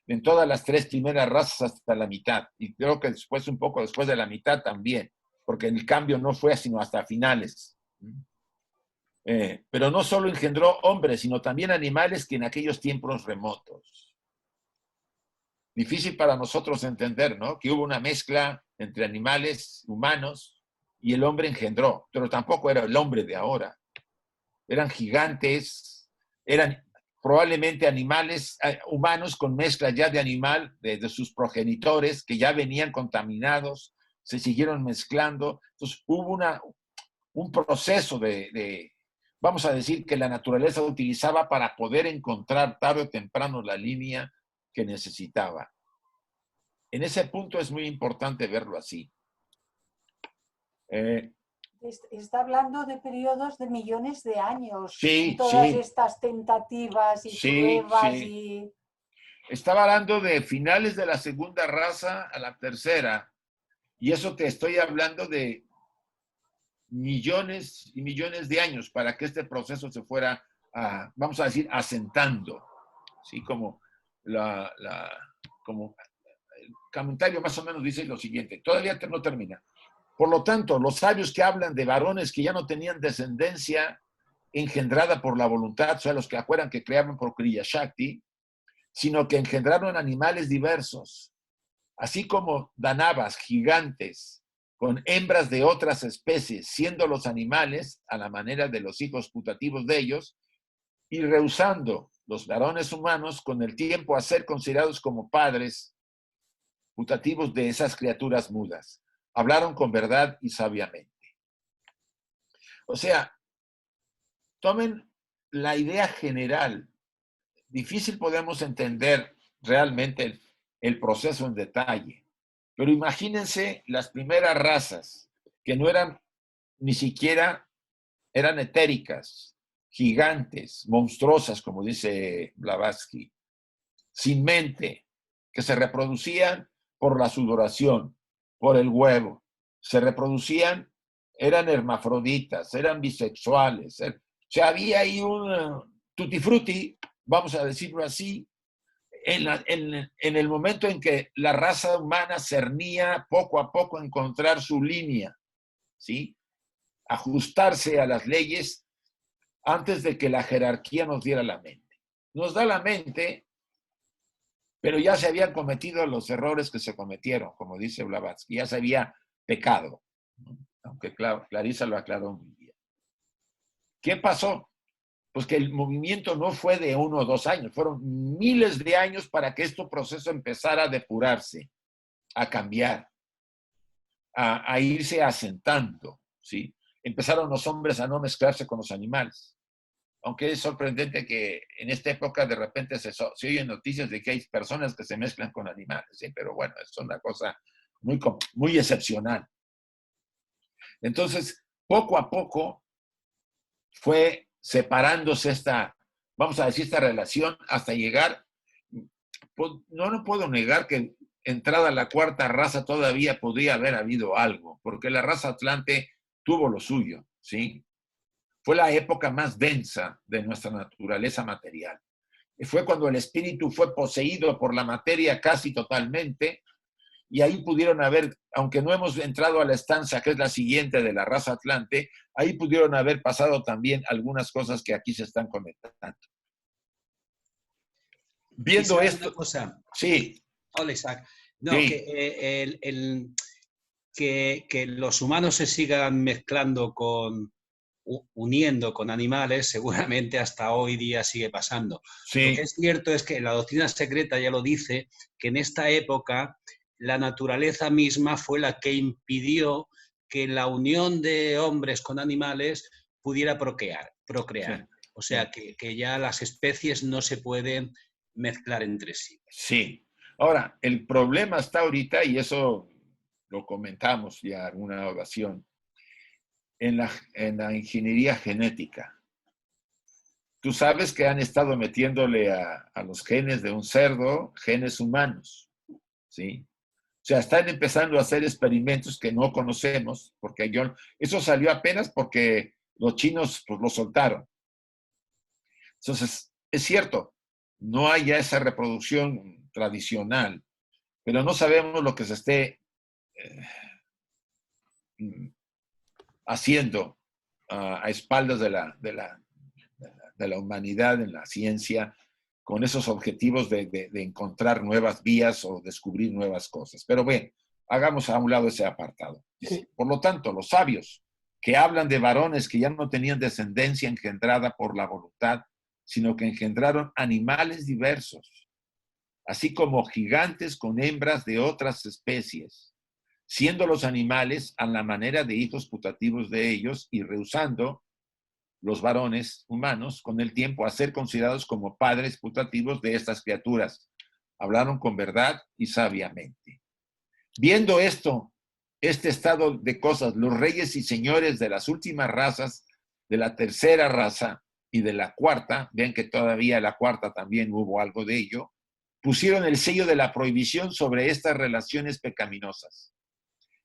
en todas las 3 primeras razas hasta la mitad. Y creo que después, un poco después de la mitad también, porque el cambio no fue sino hasta finales. Pero no solo engendró hombres, sino también animales que en aquellos tiempos remotos. Difícil para nosotros entender, ¿no? Que hubo una mezcla entre animales humanos y el hombre engendró, pero tampoco era el hombre de ahora. Eran gigantes, eran probablemente animales humanos con mezcla ya de animal, de sus progenitores, que ya venían contaminados, se siguieron mezclando. Entonces hubo un proceso vamos a decir, que la naturaleza utilizaba para poder encontrar tarde o temprano la línea que necesitaba. En ese punto es muy importante verlo así. Está hablando de periodos de millones de años. Sí, todas sí. estas tentativas y Sí, pruebas sí. Estaba hablando de finales de la segunda raza a la tercera. Y eso te estoy hablando de millones y millones de años para que este proceso se fuera, vamos a decir, asentando. ¿Sí? Como como el comentario más o menos dice lo siguiente. Todavía no termina. Por lo tanto, los sabios que hablan de varones que ya no tenían descendencia engendrada por la voluntad, o sea, los que acuerdan que creaban por Kriya Shakti, sino que engendraron animales diversos, así como danavas, gigantes, con hembras de otras especies, siendo los animales a la manera de los hijos putativos de ellos, y rehusando los varones humanos con el tiempo a ser considerados como padres putativos de esas criaturas mudas. Hablaron con verdad y sabiamente. O sea, tomen la idea general. Difícil podemos entender realmente el proceso en detalle, pero imagínense las primeras razas que no eran ni siquiera, eran etéricas, gigantes, monstruosas, como dice Blavatsky, sin mente, que se reproducían por la sudoración, por el huevo, se reproducían, eran hermafroditas, eran bisexuales, o sea, había ahí un tutti frutti, vamos a decirlo así, en el momento en que la raza humana cernía poco a poco a encontrar su línea, ¿sí? Ajustarse a las leyes antes de que la jerarquía nos diera la mente. Nos da la mente, pero ya se habían cometido los errores que se cometieron, como dice Blavatsky, ya se había pecado, ¿no? Aunque Clarisa lo aclaró muy bien. ¿Qué pasó? Pues que el movimiento no fue de 1 o 2 años, fueron miles de años para que este proceso empezara a depurarse, a cambiar, a irse asentando, ¿sí? Empezaron los hombres a no mezclarse con los animales. Aunque es sorprendente que en esta época de repente se oyen noticias de que hay personas que se mezclan con animales, ¿sí? Pero bueno, es una cosa muy excepcional. Entonces, poco a poco fue separándose vamos a decir, esta relación hasta llegar, no puedo negar que entrada la cuarta raza todavía podría haber habido algo, porque la raza Atlante tuvo lo suyo, ¿sí? Fue la época más densa de nuestra naturaleza material. Fue cuando el espíritu fue poseído por la materia casi totalmente, y ahí pudieron haber, aunque no hemos entrado a la estancia que es la siguiente de la raza Atlante, ahí pudieron haber pasado también algunas cosas que aquí se están comentando. Viendo esto... Una cosa. Sí. Hola, Isaac. No, sí. Que los humanos se sigan mezclando uniendo con animales, seguramente hasta hoy día sigue pasando. Sí. Lo que es cierto es que la doctrina secreta ya lo dice, que en esta época la naturaleza misma fue la que impidió que la unión de hombres con animales pudiera procrear. Sí. O sea, que ya las especies no se pueden mezclar entre sí. Sí. Ahora, el problema está ahorita, y eso lo comentamos ya en una ocasión, en la ingeniería genética. Tú sabes que han estado metiéndole a los genes de un cerdo, genes humanos, ¿sí? O sea, están empezando a hacer experimentos que no conocemos, porque eso salió apenas porque los chinos pues, lo soltaron. Entonces, Es cierto, no hay ya esa reproducción tradicional, pero no sabemos lo que se esté haciendo a espaldas de la humanidad en la ciencia, con esos objetivos de encontrar nuevas vías o descubrir nuevas cosas. Pero bien, hagamos a un lado ese apartado. Sí. Por lo tanto, los sabios que hablan de varones que ya no tenían descendencia engendrada por la voluntad, sino que engendraron animales diversos, así como gigantes con hembras de otras especies, siendo los animales a la manera de hijos putativos de ellos y rehusando los varones humanos con el tiempo a ser considerados como padres putativos de estas criaturas. Hablaron con verdad y sabiamente. Viendo esto, este estado de cosas, los reyes y señores de las últimas razas, de la tercera raza y de la cuarta, vean que todavía la cuarta también hubo algo de ello, pusieron el sello de la prohibición sobre estas relaciones pecaminosas.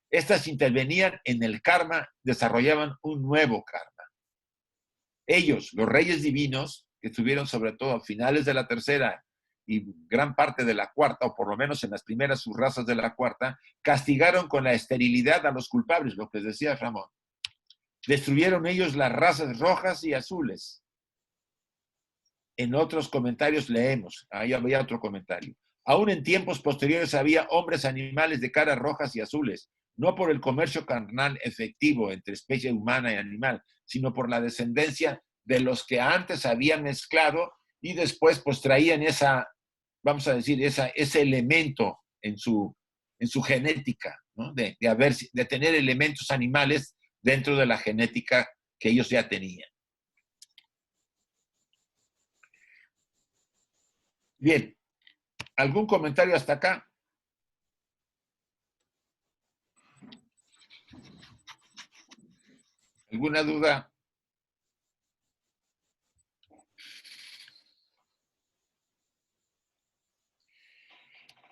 Estas intervenían en el karma, desarrollaban un nuevo karma. Ellos, los reyes divinos, que estuvieron sobre todo a finales de la tercera y gran parte de la cuarta, o por lo menos en las primeras subrazas de la cuarta, castigaron con la esterilidad a los culpables, lo que decía Ramón. Destruyeron ellos las razas rojas y azules. En otros comentarios leemos, ahí había otro comentario. Aún en tiempos posteriores había hombres animales de caras rojas y azules, no por el comercio carnal efectivo entre especie humana y animal, sino por la descendencia de los que antes habían mezclado y después pues traían esa, vamos a decir, ese elemento en su genética, ¿no? de tener elementos animales dentro de la genética que ellos ya tenían. Bien, ¿algún comentario hasta acá? ¿Alguna duda?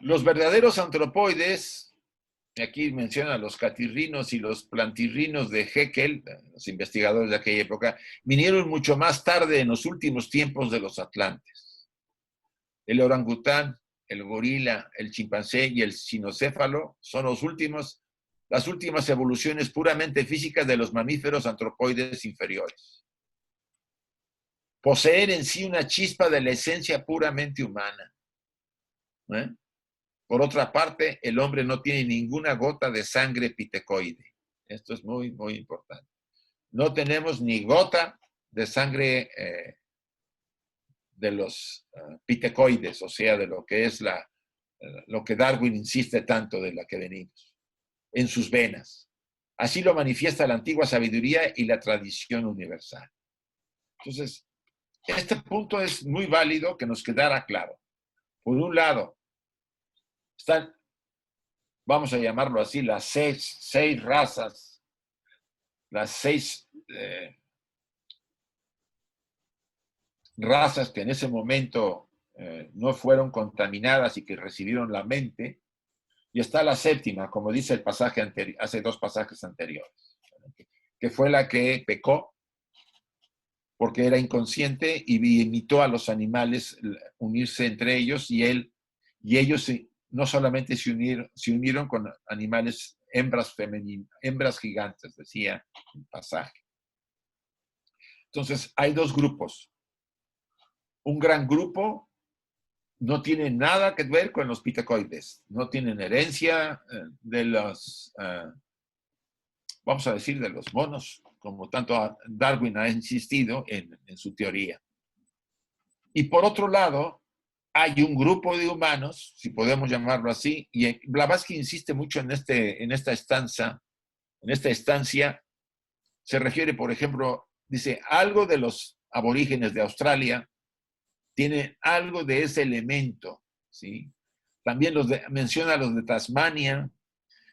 Los verdaderos antropoides, aquí menciona los catirrinos y los plantirrinos de Haeckel, los investigadores de aquella época, vinieron mucho más tarde en los últimos tiempos de los atlantes. El orangután, el gorila, el chimpancé y el cinocéfalo son las últimas evoluciones puramente físicas de los mamíferos antropoides inferiores. Poseen en sí una chispa de la esencia puramente humana. Por otra parte, el hombre no tiene ninguna gota de sangre pitecoide. Esto es muy, muy importante. No tenemos ni gota de sangre de los pitecoides, o sea, de lo que es lo que Darwin insiste tanto de la que venimos, en sus venas. Así lo manifiesta la antigua sabiduría y la tradición universal. Entonces, este punto es muy válido que nos quedara claro. Por un lado, están, vamos a llamarlo así, las seis razas, las seis razas que en ese momento no fueron contaminadas y que recibieron la mente, y está la séptima, como dice el pasaje anterior, hace dos pasajes anteriores, que fue la que pecó porque era inconsciente y imitó a los animales unirse entre ellos, y ellos no solamente se unieron con animales, hembras femeninas, hembras gigantes, decía el pasaje. Entonces, hay dos grupos. Un gran grupo no tiene nada que ver con los pitecoides, no tienen herencia de los, vamos a decir, de los monos, como tanto Darwin ha insistido en su teoría. Y por otro lado, hay un grupo de humanos, si podemos llamarlo así, y Blavatsky insiste mucho en esta estancia, se refiere, por ejemplo, dice, algo de los aborígenes de Australia tiene algo de ese elemento, ¿sí? También menciona los de Tasmania,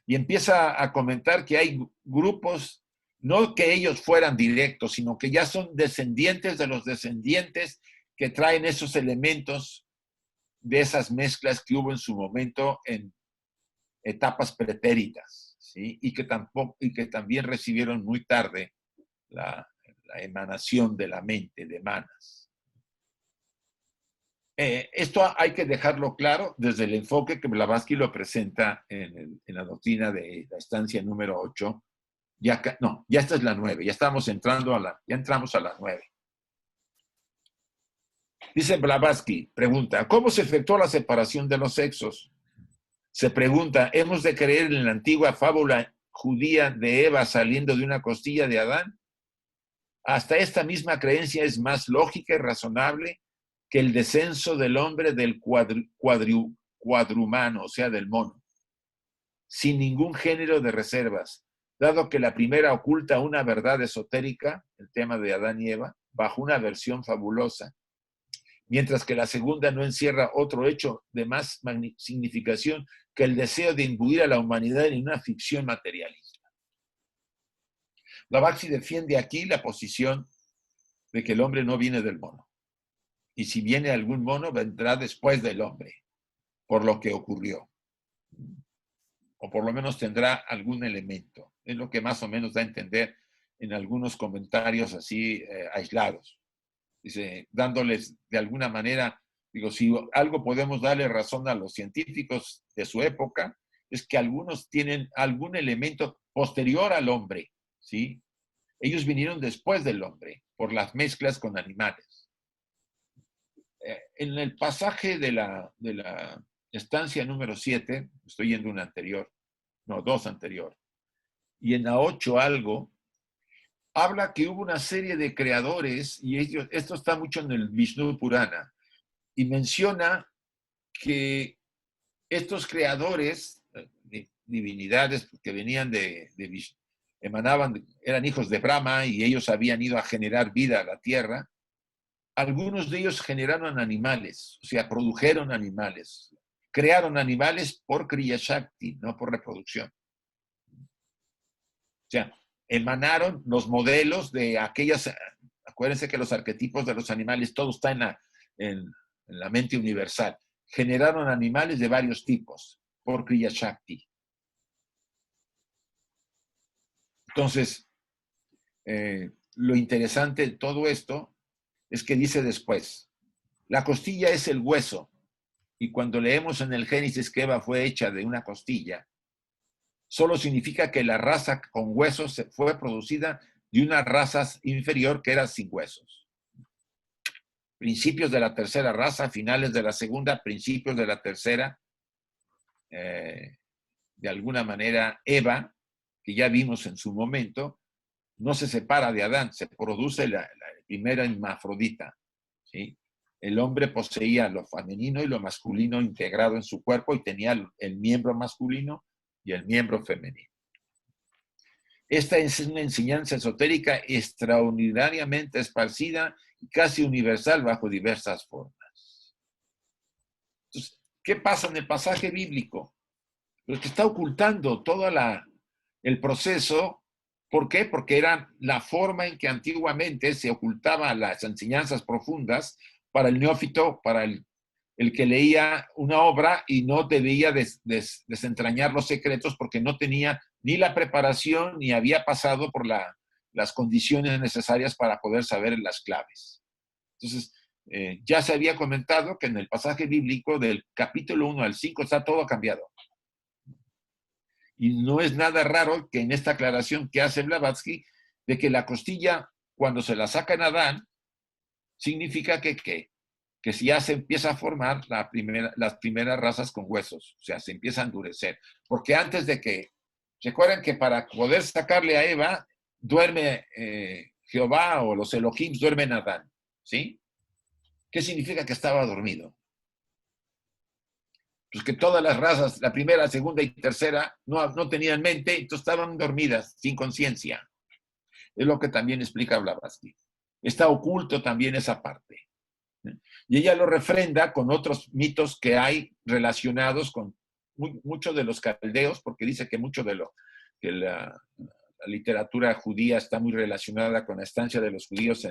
y empieza a comentar que hay grupos, no que ellos fueran directos, sino que ya son descendientes de los descendientes que traen esos elementos de esas mezclas que hubo en su momento en etapas pretéritas, ¿sí? Y que también recibieron muy tarde la emanación de la mente de Manas. Esto hay que dejarlo claro desde el enfoque que Blavatsky lo presenta en la doctrina de la estancia número 8. Ya esta es la 9, ya entramos a la 9. Dice Blavatsky, pregunta, ¿cómo se efectuó la separación de los sexos? Se pregunta, ¿hemos de creer en la antigua fábula judía de Eva saliendo de una costilla de Adán? Hasta esta misma creencia es más lógica y razonable que el descenso del hombre del cuadrumano, o sea, del mono, sin ningún género de reservas, dado que la primera oculta una verdad esotérica, el tema de Adán y Eva, bajo una versión fabulosa, mientras que la segunda no encierra otro hecho de más significación que el deseo de imbuir a la humanidad en una ficción materialista. Blavatsky defiende aquí la posición de que el hombre no viene del mono. Y si viene algún mono, vendrá después del hombre, por lo que ocurrió. O por lo menos tendrá algún elemento. Es lo que más o menos da a entender en algunos comentarios así aislados. Dice, dándoles de alguna manera, digo, si algo podemos darle razón a los científicos de su época, es que algunos tienen algún elemento posterior al hombre, ¿sí? Ellos vinieron después del hombre, por las mezclas con animales. En el pasaje de la estancia número 7, estoy yendo una anterior, no, 2 anterior, y en la 8 algo, habla que hubo una serie de creadores, y esto está mucho en el Vishnu Purana, y menciona que estos creadores, divinidades que venían de Vishnu, eran hijos de Brahma, y ellos habían ido a generar vida a la tierra. Algunos de ellos generaron animales, o sea, produjeron animales, crearon animales por Kriya Shakti, no por reproducción. O sea, emanaron los modelos de aquellas, acuérdense que los arquetipos de los animales, todo está en la mente universal. Generaron animales de varios tipos por Kriya Shakti. Entonces, lo interesante de todo esto es que dice después, la costilla es el hueso, y cuando leemos en el Génesis que Eva fue hecha de una costilla, solo significa que la raza con huesos fue producida de una raza inferior que era sin huesos. Principios de la tercera raza, finales de la segunda, principios de la tercera. De alguna manera, Eva, que ya vimos en su momento, no se separa de Adán, se produce la primera hermafrodita, ¿sí? El hombre poseía lo femenino y lo masculino integrado en su cuerpo y tenía el miembro masculino y el miembro femenino. Esta es una enseñanza esotérica extraordinariamente esparcida y casi universal bajo diversas formas. Entonces, ¿qué pasa en el pasaje bíblico? Pues que está ocultando todo el proceso. ¿Por qué? Porque era la forma en que antiguamente se ocultaban las enseñanzas profundas para el neófito, para el que leía una obra y no debía desentrañar los secretos porque no tenía ni la preparación ni había pasado por las condiciones necesarias para poder saber las claves. Entonces, ya se había comentado que en el pasaje bíblico del capítulo 1 al 5 está todo cambiado. Y no es nada raro que en esta aclaración que hace Blavatsky de que la costilla, cuando se la saca en Adán, significa que si ya se empieza a formar las primeras razas con huesos, o sea, se empieza a endurecer. Porque antes de que, recuerden que para poder sacarle a Eva, duerme Jehová o los Elohim duermen Adán, ¿sí? ¿Qué significa que estaba dormido? Pues que todas las razas, la primera, segunda y tercera, no tenían mente, entonces estaban dormidas, sin conciencia. Es lo que también explica Blavatsky. Está oculto también esa parte. Y ella lo refrenda con otros mitos que hay relacionados con muchos de los caldeos, porque dice que mucho de que la literatura judía está muy relacionada con la estancia de los judíos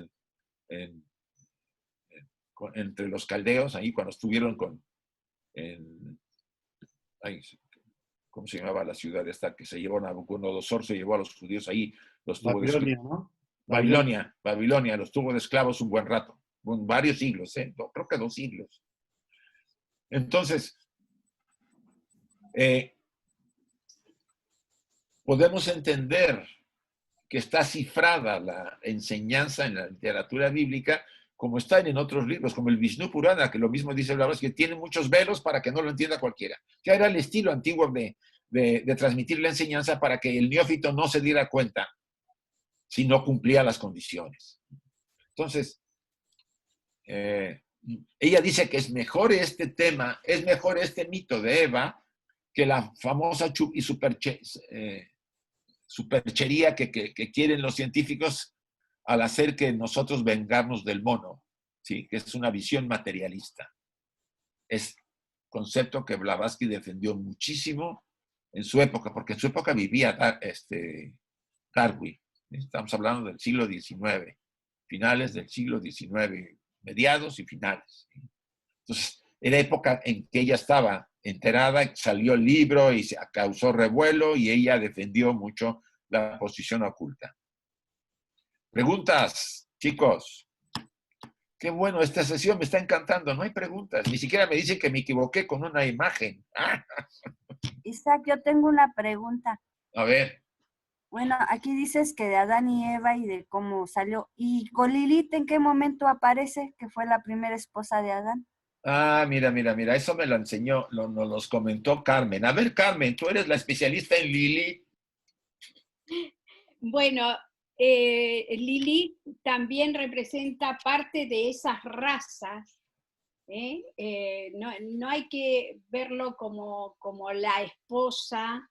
entre los caldeos, ahí cuando estuvieron ¿cómo se llamaba la ciudad esta que se llevó a Nabucodonosor? Se llevó a los judíos ahí, los tuvo Babilonia, ¿no? Babilonia, los tuvo de esclavos un buen rato, varios siglos, creo que 2 siglos. Entonces, podemos entender que está cifrada la enseñanza en la literatura bíblica como están en otros libros, como el Vishnu Purana, que lo mismo dice Blavatsky, que tiene muchos velos para que no lo entienda cualquiera. Que era el estilo antiguo de transmitir la enseñanza para que el neófito no se diera cuenta si no cumplía las condiciones. Entonces, ella dice que es mejor este tema, es mejor este mito de Eva que la famosa superchería que quieren los científicos al hacer que nosotros vengamos del mono, ¿sí? Que es una visión materialista. Es concepto que Blavatsky defendió muchísimo en su época, porque en su época vivía Darwin. Estamos hablando del siglo XIX, finales del siglo XIX, mediados y finales. Entonces, era época en que ella estaba enterada, salió el libro y se causó revuelo y ella defendió mucho la posición oculta. Preguntas, chicos. Qué bueno, esta sesión me está encantando. No hay preguntas. Ni siquiera me dicen que me equivoqué con una imagen. Isaac, yo tengo una pregunta. A ver. Bueno, aquí dices que de Adán y Eva y de cómo salió. ¿Y con Lilith en qué momento aparece? Que fue la primera esposa de Adán. Mira. Eso me lo enseñó, nos los comentó Carmen. A ver, Carmen, tú eres la especialista en Lilith. Bueno, Lilith también representa parte de esas razas. No hay que verlo como la esposa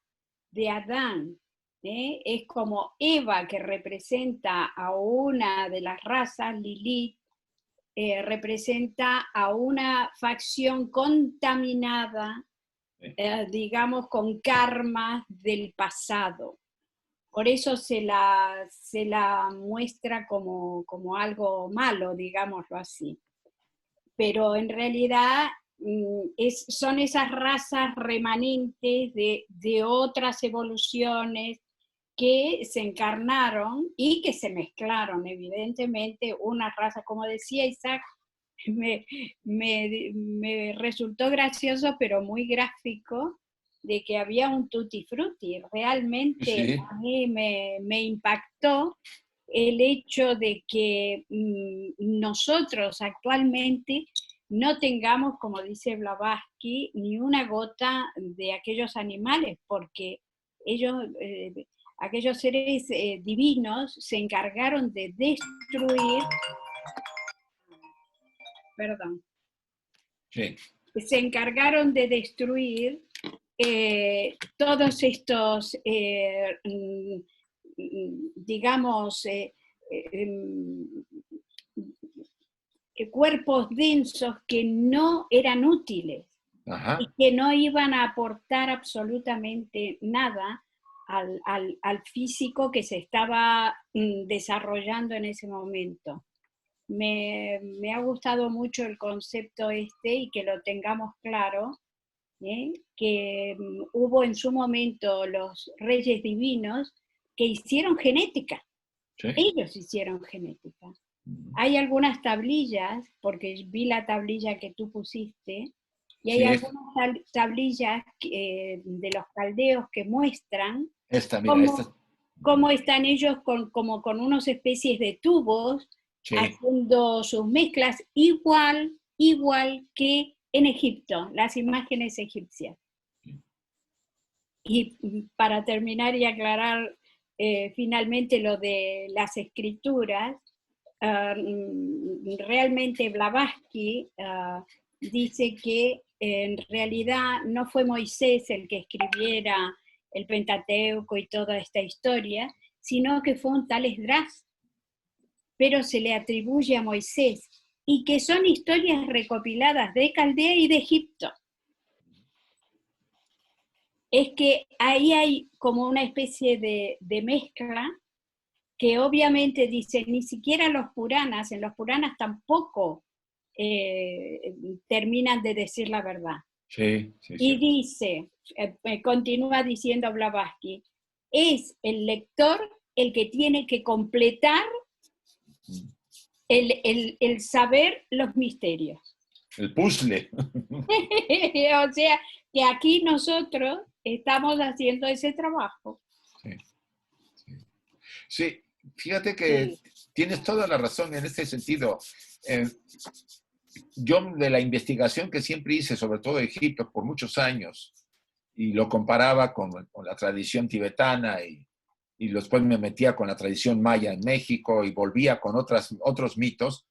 de Adán. Es como Eva, que representa a una de las razas, Lilith, representa a una facción contaminada, digamos, con karma del pasado. Por eso se la muestra como algo malo, digámoslo así. Pero en realidad son esas razas remanentes de otras evoluciones que se encarnaron y que se mezclaron, evidentemente. Una raza, como decía Isaac, me resultó gracioso, pero muy gráfico, de que había un tutti frutti. Realmente sí. A mí me impactó el hecho de que nosotros actualmente no tengamos, como dice Blavatsky, ni una gota de aquellos animales, porque ellos, aquellos seres divinos se encargaron de destruir, Sí. se encargaron de destruir todos estos, digamos, cuerpos densos que no eran útiles. Ajá. Y que no iban a aportar absolutamente nada al físico que se estaba desarrollando en ese momento. Me ha gustado mucho el concepto y que lo tengamos claro, que hubo en su momento los reyes divinos que hicieron genética. Sí. Ellos hicieron genética. Hay algunas tablillas, porque vi la tablilla que tú pusiste, y hay algunas tablillas de los caldeos que muestran cómo están ellos como con unas especies de tubos, sí, haciendo sus mezclas, igual que en Egipto, las imágenes egipcias. Y para terminar y aclarar finalmente lo de las escrituras, realmente Blavatsky dice que en realidad no fue Moisés el que escribiera el Pentateuco y toda esta historia, sino que fue un tal Esdras, pero se le atribuye a Moisés, y que son historias recopiladas de Caldea y de Egipto. Es que ahí hay como una especie de mezcla, que obviamente dice, ni siquiera los Puranas, en los Puranas tampoco terminan de decir la verdad. Sí, y dice, continúa diciendo Blavatsky, es el lector el que tiene que completar el saber los misterios. el puzzle. O sea, que aquí nosotros estamos haciendo ese trabajo. Sí, sí. Sí, fíjate que Sí. tienes toda la razón en este sentido. Yo de la investigación que siempre hice, sobre todo de Egipto, por muchos años, y lo comparaba con la tradición tibetana y después me metía con la tradición maya en México y volvía con otros mitos,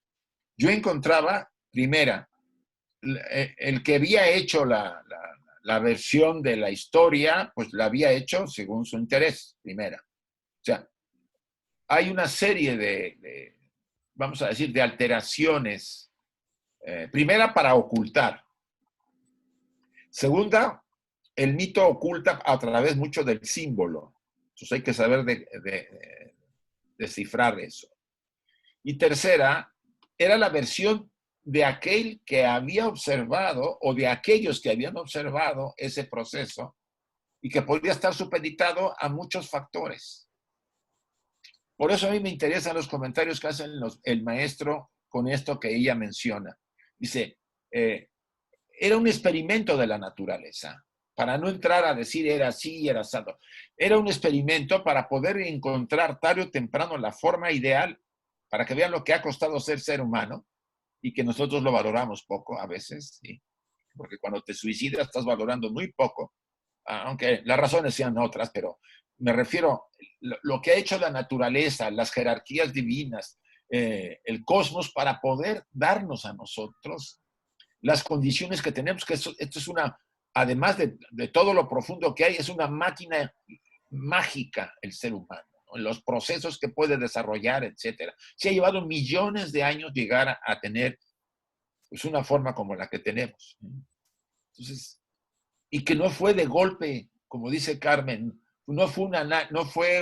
yo encontraba, primera, el que había hecho la versión de la historia, pues la había hecho según su interés, primera. O sea, hay una serie vamos a decir, de alteraciones. Primera, para ocultar. Segunda, el mito oculta a través mucho del símbolo. Entonces hay que saber descifrar eso. Y tercera, era la versión de aquel que había observado o de aquellos que habían observado ese proceso y que podría estar supeditado a muchos factores. Por eso a mí me interesan los comentarios que hacen el maestro con esto que ella menciona. Dice, era un experimento de la naturaleza, para no entrar a decir era así, era asado. Era un experimento para poder encontrar tarde o temprano la forma ideal, para que vean lo que ha costado ser humano y que nosotros lo valoramos poco a veces, ¿sí? Porque cuando te suicidas estás valorando muy poco, aunque las razones sean otras, pero me refiero lo que ha hecho la naturaleza, las jerarquías divinas, el cosmos, para poder darnos a nosotros las condiciones que tenemos, que esto es una, además de todo lo profundo que hay, es una máquina mágica el ser humano, ¿no? Los procesos que puede desarrollar, etcétera. Se ha llevado millones de años llegar a tener pues, una forma como la que tenemos. Entonces, y que no fue de golpe, como dice Carmen, no fue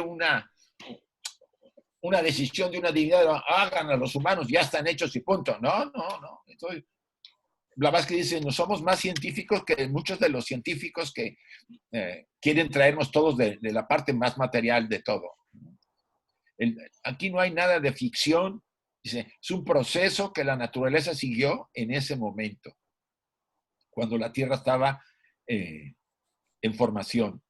una decisión de una divinidad, hagan a los humanos, ya están hechos y punto. No. Entonces, Blavatsky dice, no somos más científicos que muchos de los científicos que quieren traernos todos de la parte más material de todo. Aquí no hay nada de ficción. Dice, es un proceso que la naturaleza siguió en ese momento, cuando la Tierra estaba en formación.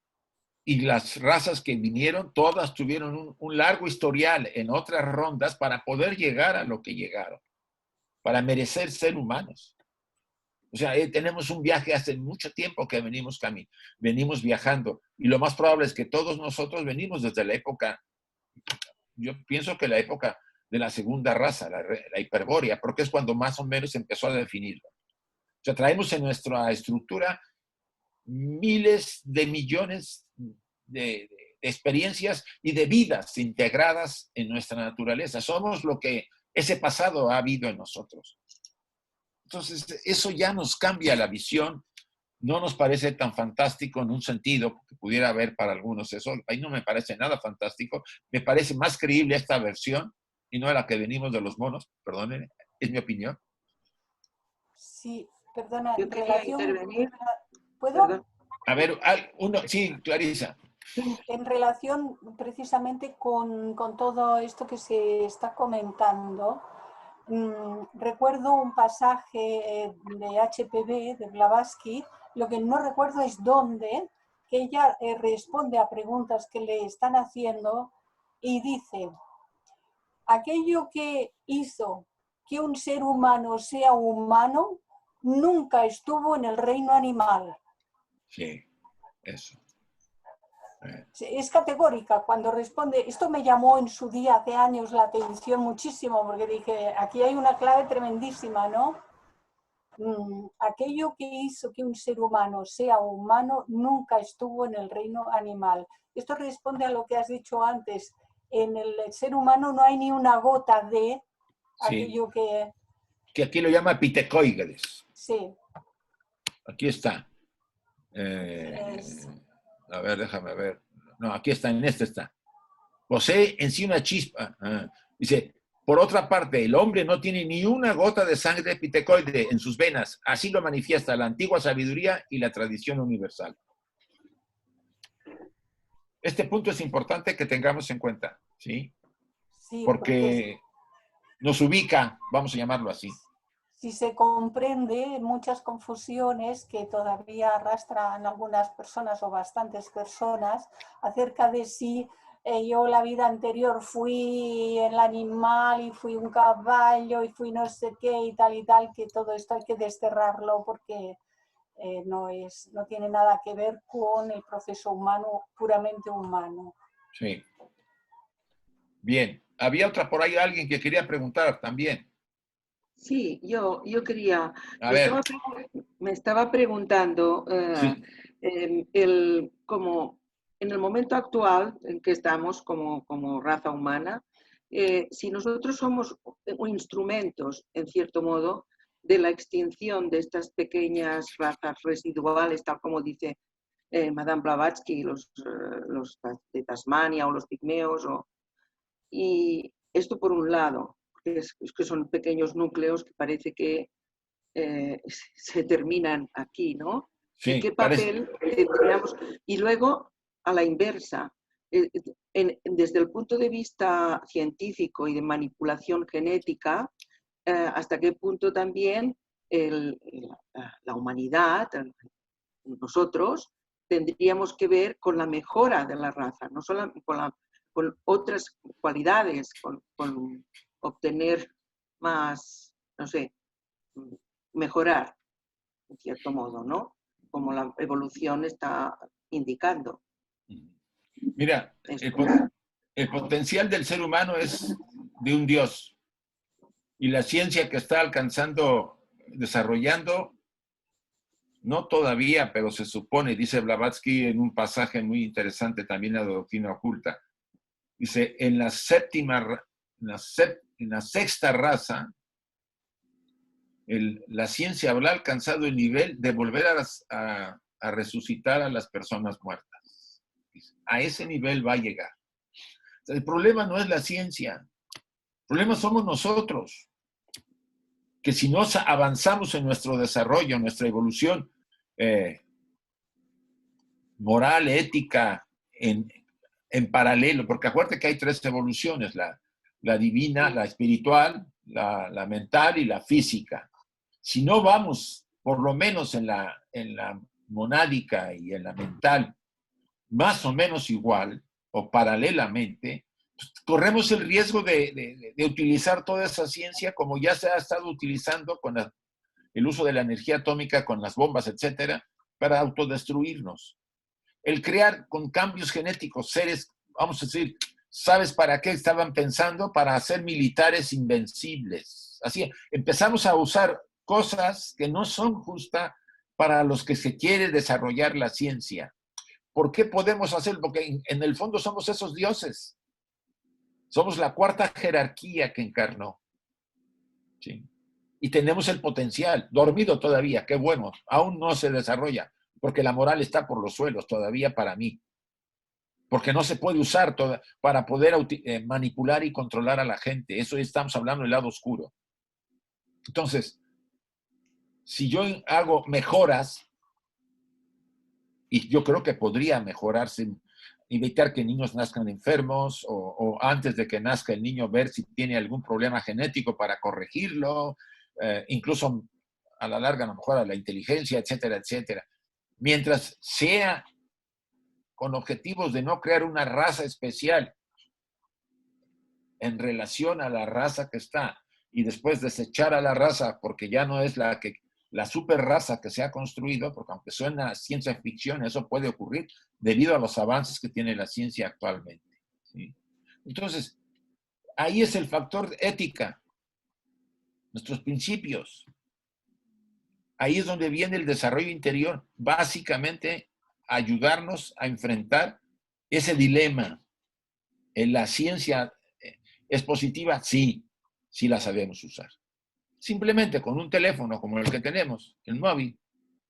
Y las razas que vinieron, todas tuvieron un largo historial en otras rondas para poder llegar a lo que llegaron, para merecer ser humanos. O sea, tenemos un viaje hace mucho tiempo que venimos viajando, y lo más probable es que todos nosotros venimos desde la época, yo pienso que la época de la segunda raza, la hiperbórea, porque es cuando más o menos empezó a definirlo. O sea, traemos en nuestra estructura miles de millones de experiencias y de vidas integradas en nuestra naturaleza. Somos lo que ese pasado ha habido en nosotros. Entonces, eso ya nos cambia la visión. No nos parece tan fantástico en un sentido que pudiera haber para algunos eso. Ahí no me parece nada fantástico. Me parece más creíble esta versión y no la que venimos de los monos. Perdónenme, es mi opinión. Sí, perdona, Yo en quería relación... intervenir. ¿Puedo? Perdón. A ver, sí, Clarisa. En relación precisamente con todo esto que se está comentando, recuerdo un pasaje de HPB, de Blavatsky, lo que no recuerdo es dónde, que ella responde a preguntas que le están haciendo y dice, aquello que hizo que un ser humano sea humano nunca estuvo en el reino animal. Sí, eso. Es categórica cuando responde. Esto me llamó en su día, hace años, la atención muchísimo, porque dije, aquí hay una clave tremendísima, ¿no? Aquello que hizo que un ser humano sea humano nunca estuvo en el reino animal. Esto responde a lo que has dicho antes. En el ser humano no hay ni una gota de aquello que... Que aquí lo llama pitecoides. Sí. Aquí está. A ver, déjame ver. No, aquí está, en este está. Posee en sí una chispa. Dice, por otra parte, el hombre no tiene ni una gota de sangre pitecoide en sus venas. Así lo manifiesta la antigua sabiduría y la tradición universal. Este punto es importante que tengamos en cuenta, ¿sí? Sí, porque nos ubica, vamos a llamarlo así. si se comprende muchas confusiones que todavía arrastran algunas personas o bastantes personas acerca de si yo la vida anterior fui el animal y fui un caballo y fui no sé qué y tal, que todo esto hay que desterrarlo porque no tiene nada que ver con el proceso humano, puramente humano. Sí. Bien. Había otra por ahí, alguien que quería preguntar también. Sí, yo quería, A ver. me estaba preguntando, Sí. como en el momento actual en que estamos como raza humana, si nosotros somos instrumentos, en cierto modo, de la extinción de estas pequeñas razas residuales, tal como dice Madame Blavatsky, los de Tasmania o los pigmeos, y esto por un lado, es que son pequeños núcleos que parece que se terminan aquí, ¿no? Sí, ¿Y qué papel tendríamos? Y luego, a la inversa, desde el punto de vista científico y de manipulación genética, hasta qué punto también la humanidad, nosotros, tendríamos que ver con la mejora de la raza, no solo con otras cualidades, con obtener más, no sé, mejorar, en cierto modo, ¿no? Como la evolución está indicando. Mira, el potencial del ser humano es de un Dios. Y la ciencia que está desarrollando, no todavía, pero se supone, dice Blavatsky en un pasaje muy interesante también de la doctrina oculta, dice, en la sexta raza, la ciencia habrá alcanzado el nivel de volver a resucitar a las personas muertas. A ese nivel va a llegar. O sea, el problema no es la ciencia, el problema somos nosotros, que si no avanzamos en nuestro desarrollo, en nuestra evolución moral, ética, en paralelo, porque acuérdate que hay tres evoluciones, la divina, la espiritual, la mental y la física. Si no vamos, por lo menos en la monádica y en la mental, más o menos igual o paralelamente, pues, corremos el riesgo de utilizar toda esa ciencia como ya se ha estado utilizando con el uso de la energía atómica, con las bombas, etcétera, para autodestruirnos. El crear con cambios genéticos seres, vamos a decir, ¿sabes para qué estaban pensando? Para hacer militares invencibles. Así, empezamos a usar cosas que no son justas para los que se quiere desarrollar la ciencia. ¿Por qué podemos hacerlo? Porque en el fondo somos esos dioses. Somos la cuarta jerarquía que encarnó. ¿Sí? Y tenemos el potencial, dormido todavía, qué bueno, aún no se desarrolla, porque la moral está por los suelos todavía para mí. Porque no se puede usar para poder manipular y controlar a la gente. Eso estamos hablando del lado oscuro. Entonces, si yo hago mejoras, y yo creo que podría mejorarse, evitar que niños nazcan enfermos o antes de que nazca el niño ver si tiene algún problema genético para corregirlo, incluso a la larga a lo mejor a la inteligencia, etcétera, etcétera. Mientras sea con objetivos de no crear una raza especial en relación a la raza que está y después desechar a la raza porque ya no es la super raza que se ha construido, porque aunque suena ciencia ficción, eso puede ocurrir debido a los avances que tiene la ciencia actualmente. ¿Sí? Entonces, ahí es el factor ética, nuestros principios. Ahí es donde viene el desarrollo interior, básicamente ayudarnos a enfrentar ese dilema. ¿La ciencia es positiva? Sí, sí la sabemos usar. Simplemente con un teléfono como el que tenemos, el móvil,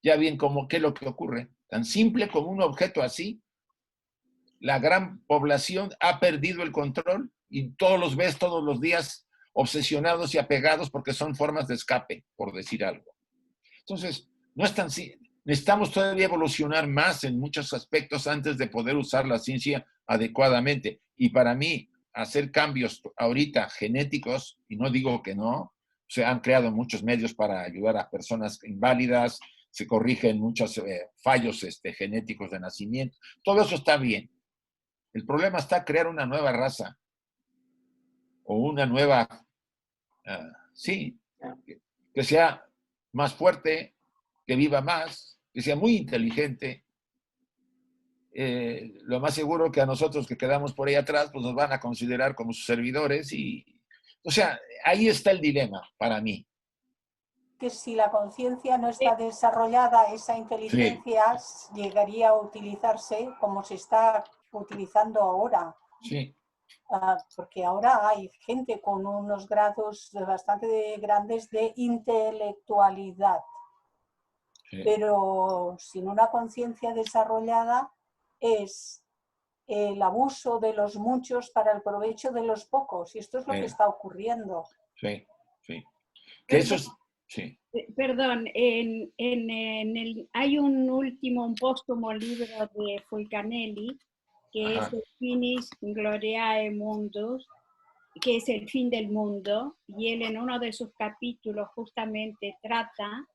ya bien qué es lo que ocurre. Tan simple como un objeto así, la gran población ha perdido el control y todos los ves todos los días obsesionados y apegados porque son formas de escape, por decir algo. Entonces, no es tan necesitamos todavía evolucionar más en muchos aspectos antes de poder usar la ciencia adecuadamente. Y para mí, hacer cambios ahorita genéticos, y no digo que no, Se han creado muchos medios para ayudar a personas inválidas, se corrigen muchos fallos genéticos de nacimiento. Todo eso está bien. El problema está crear una nueva raza o una nueva, sí, que sea más fuerte, que viva más, que sea muy inteligente. Lo más seguro que a nosotros que quedamos por ahí atrás, pues nos van a considerar como sus servidores y, o sea, ahí está el dilema para mí. Que si la conciencia no está desarrollada, esa inteligencia llegaría a utilizarse como se está utilizando ahora. Sí. Porque ahora hay gente con unos grados bastante grandes de intelectualidad. Sí. Pero sin una conciencia desarrollada es el abuso de los muchos para el provecho de los pocos. Y esto es lo que está ocurriendo. Sí, sí. Que eso es... Sí. Perdón, hay un póstumo libro de Fulcanelli, que es el Finis Gloriae Mundus, que es el fin del mundo, y él en uno de sus capítulos justamente trata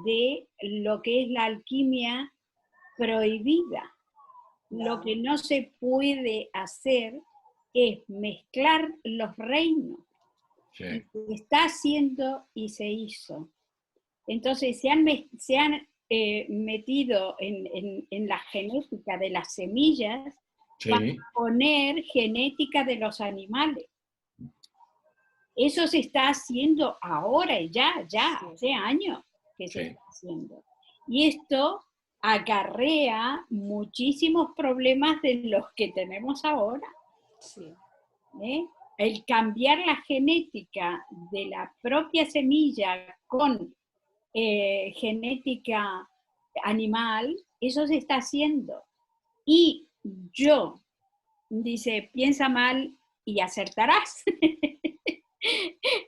de lo que es la alquimia prohibida. Lo que no se puede hacer es mezclar los reinos. Sí. Se está haciendo y se hizo. Entonces se han metido en la genética de las semillas para poner genética de los animales. Eso se está haciendo ahora, ya hace años que se está haciendo. Y esto acarrea muchísimos problemas de los que tenemos ahora. El cambiar la genética de la propia semilla con genética animal, eso se está haciendo. Y dice, piensa mal y acertarás.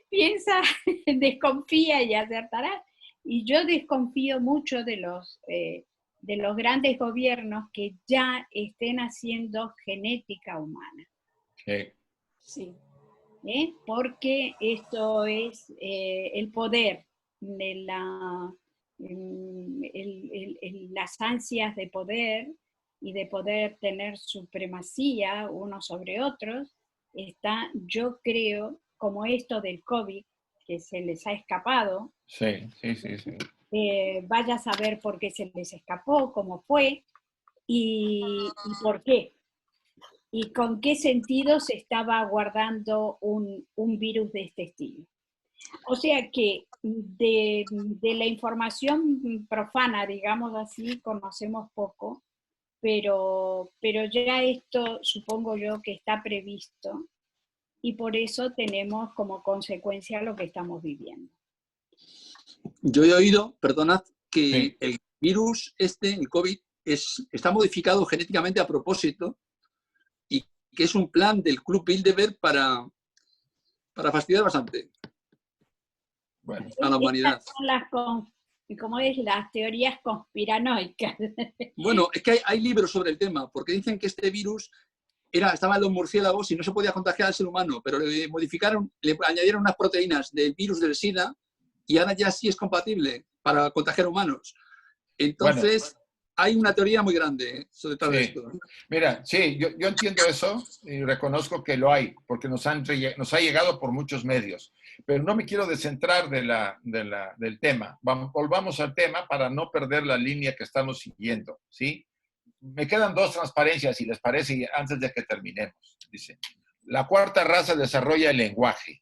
Piensa, desconfía y acertarás. Y yo desconfío mucho de los grandes gobiernos que ya estén haciendo genética humana. Sí. Porque esto es el poder de las ansias de poder y de poder tener supremacía unos sobre otros, está, yo creo, como esto del COVID, que se les ha escapado. Sí. Vaya a saber por qué se les escapó, cómo fue y por qué. Y con qué sentido se estaba guardando un virus de este estilo. O sea que de la información profana, digamos así, conocemos poco, pero ya esto supongo yo que está previsto y por eso tenemos como consecuencia lo que estamos viviendo. Yo he oído, perdonad, que el virus el COVID, está modificado genéticamente a propósito y que es un plan del Club Bilderberg para fastidiar bastante a la humanidad. ¿Cómo es? Las teorías conspiranoicas. Bueno, es que hay libros sobre el tema, porque dicen que este virus estaba en los murciélagos y no se podía contagiar al ser humano, pero le modificaron, le añadieron unas proteínas del virus del SIDA y ahora ya sí es compatible para contagiar humanos. Entonces, hay una teoría muy grande sobre todo esto. Mira, yo entiendo eso y reconozco que lo hay, porque nos ha llegado por muchos medios. Pero no me quiero descentrar del tema. Volvamos al tema para no perder la línea que estamos siguiendo, ¿sí? Me quedan dos transparencias, si les parece, antes de que terminemos. Dice, la cuarta raza desarrolla el lenguaje.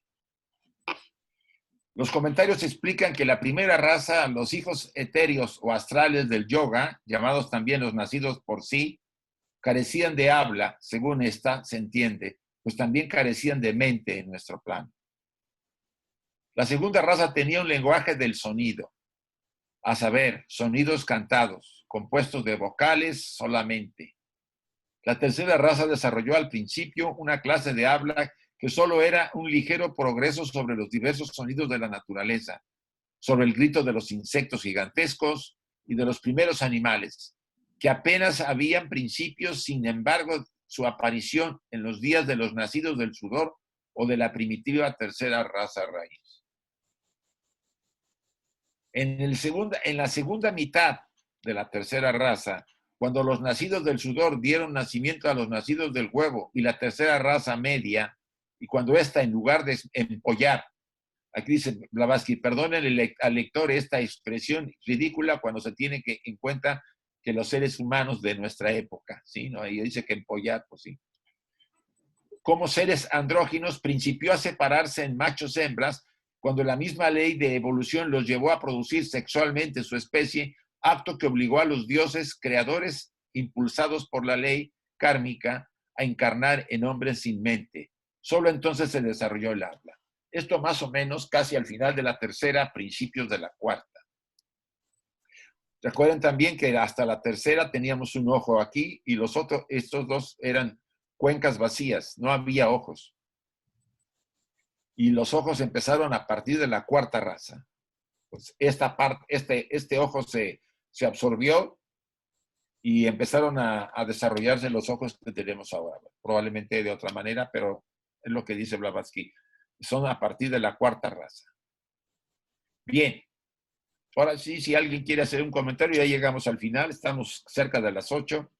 Los comentarios explican que la primera raza, los hijos etéreos o astrales del yoga, llamados también los nacidos por sí, carecían de habla, según esta se entiende, pues también carecían de mente en nuestro plano. La segunda raza tenía un lenguaje del sonido, a saber, sonidos cantados, compuestos de vocales solamente. La tercera raza desarrolló al principio una clase de habla que solo era un ligero progreso sobre los diversos sonidos de la naturaleza, sobre el grito de los insectos gigantescos y de los primeros animales, que apenas habían principios, sin embargo, su aparición en los días de los nacidos del sudor o de la primitiva tercera raza raíz. En la segunda mitad de la tercera raza, cuando los nacidos del sudor dieron nacimiento a los nacidos del huevo y la tercera raza media, y cuando esta, en lugar de empollar, aquí dice Blavatsky, perdónenle al lector esta expresión ridícula cuando se tiene en cuenta que los seres humanos de nuestra época, ¿sí? ¿No? Ahí dice que empollar, pues sí. Como seres andróginos, principió a separarse en machos hembras cuando la misma ley de evolución los llevó a producir sexualmente su especie, acto que obligó a los dioses creadores, impulsados por la ley kármica, a encarnar en hombres sin mente. Solo entonces se desarrolló el habla. Esto más o menos casi al final de la tercera, principios de la cuarta. Recuerden también que hasta la tercera teníamos un ojo aquí y estos dos eran cuencas vacías, no había ojos. Y los ojos empezaron a partir de la cuarta raza. Pues este ojo se absorbió y empezaron a desarrollarse los ojos que tenemos ahora. Probablemente de otra manera, pero es lo que dice Blavatsky. Son a partir de la cuarta raza. Bien. Ahora sí, si alguien quiere hacer un comentario, ya llegamos al final. Estamos cerca de las 8.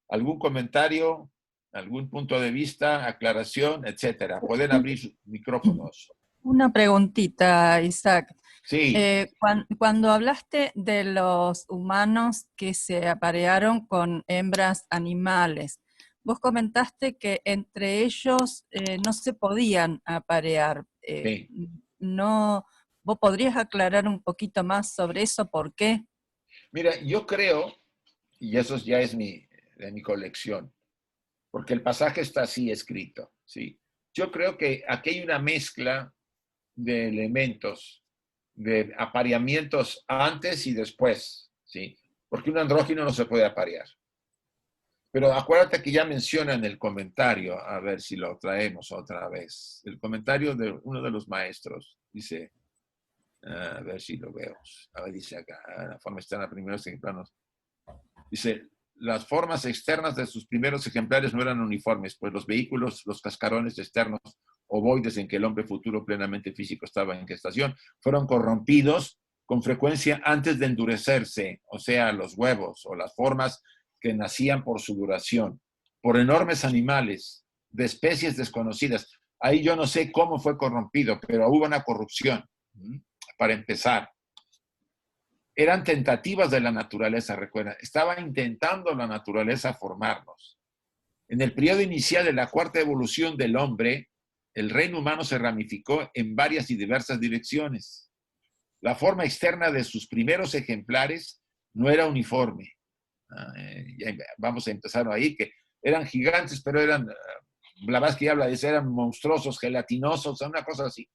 ¿Algún comentario? ¿Algún punto de vista? ¿Aclaración? Etcétera. Pueden abrir sus micrófonos. Una preguntita, Isaac. Sí. Cuando hablaste de los humanos que se aparearon con hembras animales, vos comentaste que entre ellos no se podían aparear. Sí. ¿Vos podrías aclarar un poquito más sobre eso? ¿Por qué? Mira, yo creo, y eso ya es de mi colección, porque el pasaje está así escrito, ¿sí? Yo creo que aquí hay una mezcla de elementos, de apareamientos antes y después, ¿sí? Porque un andrógino no se puede aparear. Pero acuérdate que ya menciona en el comentario, a ver si lo traemos otra vez, el comentario de uno de los maestros, dice, a ver si lo veo, a ver, dice acá, la forma externa de primeros ejemplares, dice, las formas externas de sus primeros ejemplares no eran uniformes, pues los vehículos, los cascarones externos ovoides en que el hombre futuro plenamente físico estaba en gestación, fueron corrompidos con frecuencia antes de endurecerse, o sea, los huevos o las formas que nacían por su duración, por enormes animales de especies desconocidas. Ahí yo no sé cómo fue corrompido, pero hubo una corrupción, para empezar. Eran tentativas de la naturaleza, recuerda. Estaba intentando la naturaleza formarnos. En el periodo inicial de la cuarta evolución del hombre, el reino humano se ramificó en varias y diversas direcciones. La forma externa de sus primeros ejemplares no era uniforme. Vamos a empezar ahí, que eran gigantes, pero eran, Blavatsky habla de eso, eran monstruosos, gelatinosos, una cosa así.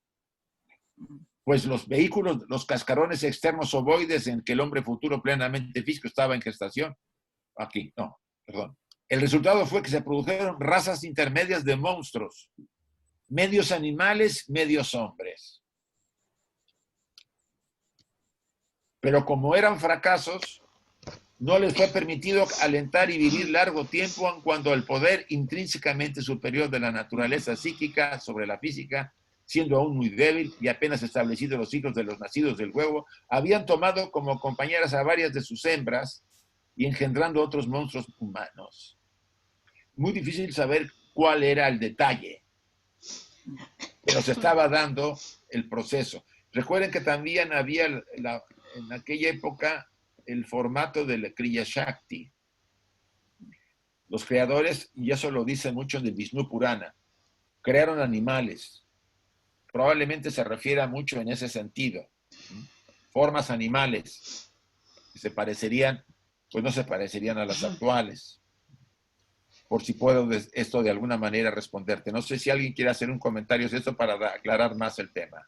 Pues los vehículos, los cascarones externos ovoides en que el hombre futuro plenamente físico estaba en gestación. Aquí, no, perdón. El resultado fue que se produjeron razas intermedias de monstruos, medios animales, medios hombres. Pero como eran fracasos, no les fue permitido alentar y vivir largo tiempo cuando el poder intrínsecamente superior de la naturaleza psíquica sobre la física, siendo aún muy débil y apenas establecidos los hijos de los nacidos del huevo, habían tomado como compañeras a varias de sus hembras y engendrando otros monstruos humanos. Muy difícil saber cuál era el detalle, pero se estaba dando el proceso. Recuerden que también había en aquella época el formato de la Kriya Shakti. Los creadores, y eso lo dice mucho en el Vishnu Purana, crearon animales. Probablemente se refiera mucho en ese sentido. Formas animales que se parecerían, pues no se parecerían a las actuales. Por si puedo esto de alguna manera responderte. No sé si alguien quiere hacer un comentario de esto para aclarar más el tema.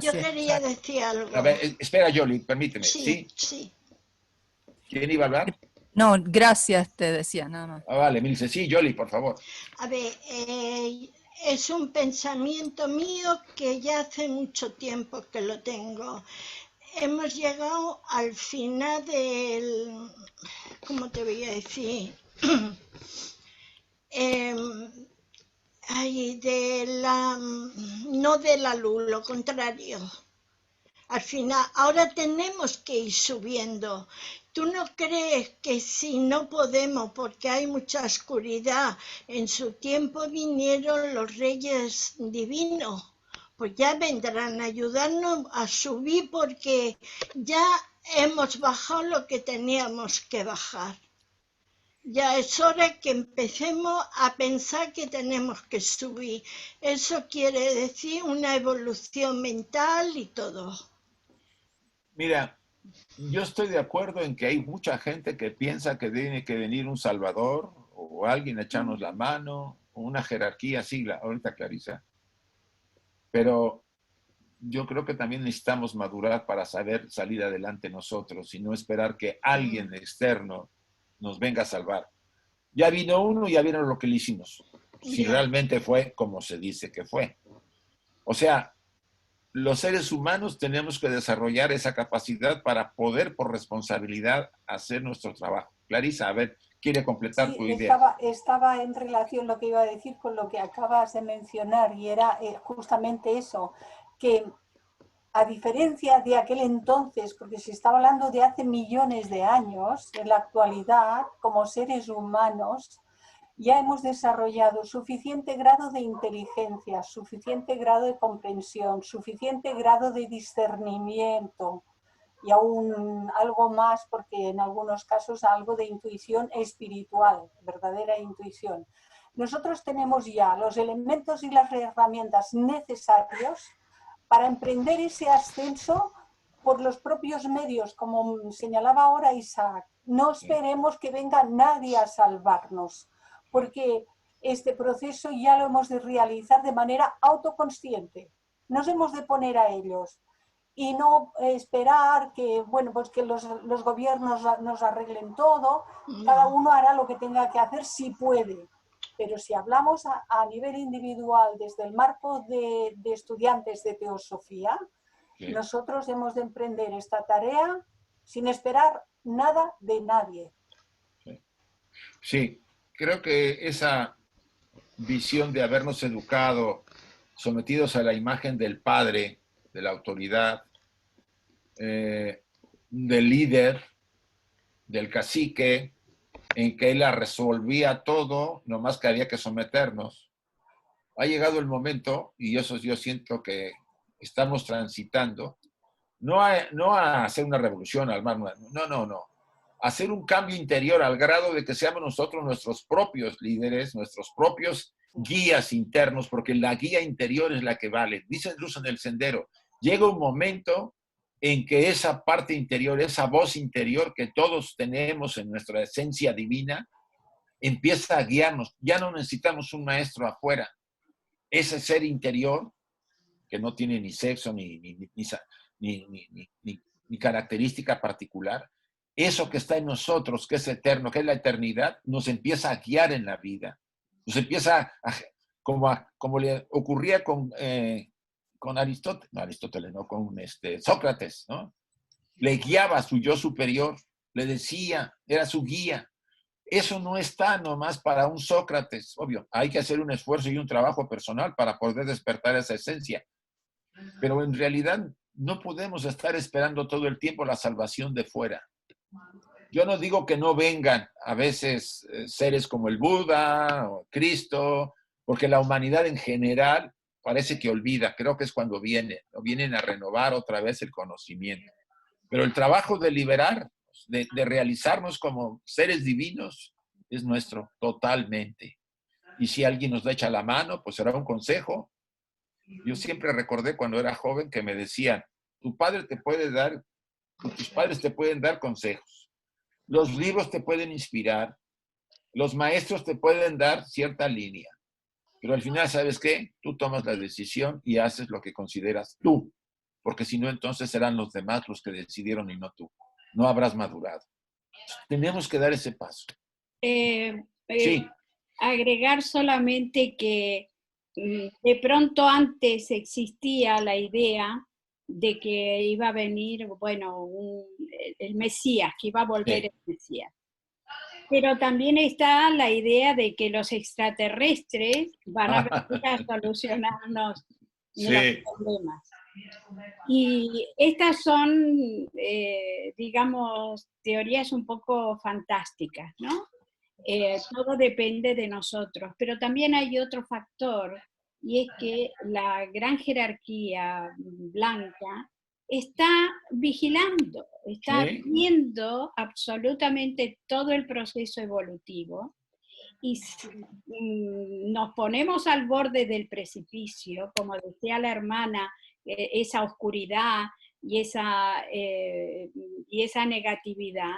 Yo quería decir algo. A ver, espera, Yoli, permíteme. Sí, sí. ¿Quién iba a hablar? No, gracias, te decía, nada más. Vale, Milce. Sí, Yoli, por favor. A ver, es un pensamiento mío que ya hace mucho tiempo que lo tengo. Hemos llegado al final del... ¿Cómo te voy a decir? No de la luz, lo contrario. Al final, ahora tenemos que ir subiendo. ¿Tú no crees que si no podemos, porque hay mucha oscuridad, en su tiempo vinieron los reyes divinos? Pues ya vendrán a ayudarnos a subir porque ya hemos bajado lo que teníamos que bajar. Ya es hora que empecemos a pensar que tenemos que subir. Eso quiere decir una evolución mental y todo. Mira, yo estoy de acuerdo en que hay mucha gente que piensa que tiene que venir un salvador o alguien a echarnos la mano, o una jerarquía así, ahorita Clarisa. Pero yo creo que también necesitamos madurar para saber salir adelante nosotros y no esperar que alguien externo nos venga a salvar. Ya vino uno y ya vieron lo que le hicimos. Si realmente fue como se dice que fue. O sea, los seres humanos tenemos que desarrollar esa capacidad para poder, por responsabilidad, hacer nuestro trabajo. Clarisa, a ver, quiere completar tu idea. Estaba en relación lo que iba a decir con lo que acabas de mencionar y era justamente eso, que a diferencia de aquel entonces, porque se estaba hablando de hace millones de años, en la actualidad, como seres humanos, ya hemos desarrollado suficiente grado de inteligencia, suficiente grado de comprensión, suficiente grado de discernimiento y aún algo más, porque en algunos casos algo de intuición espiritual, verdadera intuición. Nosotros tenemos ya los elementos y las herramientas necesarios para emprender ese ascenso por los propios medios, como señalaba ahora Isaac. No esperemos que venga nadie a salvarnos, porque este proceso ya lo hemos de realizar de manera autoconsciente. Nos hemos de poner a ellos y no esperar que, bueno, pues que los gobiernos nos arreglen todo. Cada uno hará lo que tenga que hacer si puede. Pero si hablamos a nivel individual, desde el marco de estudiantes de teosofía, nosotros hemos de emprender esta tarea sin esperar nada de nadie. Sí, creo que esa visión de habernos educado, sometidos a la imagen del padre, de la autoridad, del líder, del cacique, en que él la resolvía todo, nomás que había que someternos. Ha llegado el momento, y eso yo siento que estamos transitando, no a hacer una revolución, no. Hacer un cambio interior al grado de que seamos nosotros nuestros propios líderes, nuestros propios guías internos, porque la guía interior es la que vale. Dice Luz en el Sendero, llega un momento en que esa parte interior, esa voz interior que todos tenemos en nuestra esencia divina, empieza a guiarnos. Ya no necesitamos un maestro afuera. Ese ser interior, que no tiene ni sexo ni característica particular, eso que está en nosotros, que es eterno, que es la eternidad, nos empieza a guiar en la vida. Nos empieza como le ocurría con Aristóteles, no, con Sócrates, ¿no? Le guiaba a su yo superior, le decía, era su guía. Eso no está nomás para un Sócrates, obvio. Hay que hacer un esfuerzo y un trabajo personal para poder despertar esa esencia. Pero en realidad no podemos estar esperando todo el tiempo la salvación de fuera. Yo no digo que no vengan a veces seres como el Buda o Cristo, porque la humanidad en general parece que olvida. Creo que es cuando vienen a renovar otra vez el conocimiento. Pero el trabajo de liberar, de realizarnos como seres divinos, es nuestro totalmente. Y si alguien nos echa la mano, pues será un consejo. Yo siempre recordé cuando era joven que me decían, tus padres te pueden dar consejos. Los libros te pueden inspirar. Los maestros te pueden dar cierta línea. Pero al final, ¿sabes qué? Tú tomas la decisión y haces lo que consideras tú. Porque si no, entonces serán los demás los que decidieron y no tú. No habrás madurado. Tenemos que dar ese paso. Sí. Agregar solamente que de pronto antes existía la idea de que iba a venir, bueno, el Mesías, que iba a volver el Mesías. Pero también está la idea de que los extraterrestres van a venir a solucionarnos los problemas. Y estas son, digamos, teorías un poco fantásticas, ¿no? Todo depende de nosotros, pero también hay otro factor, y es que la gran jerarquía blanca está vigilando, está viendo absolutamente todo el proceso evolutivo, y si nos ponemos al borde del precipicio, como decía la hermana, esa oscuridad y esa negatividad,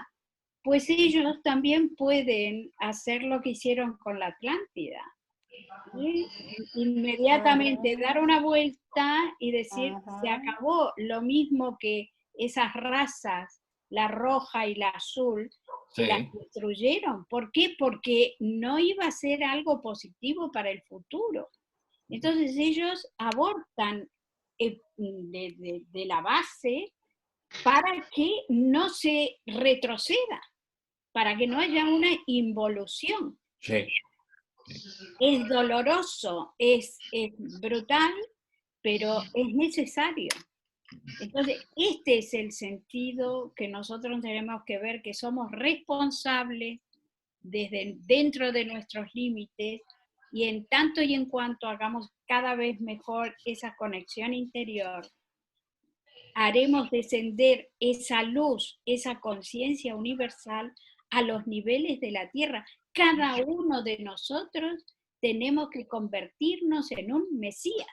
pues ellos también pueden hacer lo que hicieron con la Atlántida. ¿Sí? Inmediatamente dar una vuelta y decir, se acabó, lo mismo que esas razas, la roja y la azul, las destruyeron. ¿Por qué? Porque no iba a ser algo positivo para el futuro. Entonces ellos abortan de la base para que no se retroceda, para que no haya una involución. Sí. Es doloroso, es brutal, pero es necesario. Entonces, este es el sentido que nosotros tenemos que ver, que somos responsables desde dentro de nuestros límites, y en tanto y en cuanto hagamos cada vez mejor esa conexión interior, haremos descender esa luz, esa conciencia universal a los niveles de la Tierra. Cada uno de nosotros tenemos que convertirnos en un Mesías.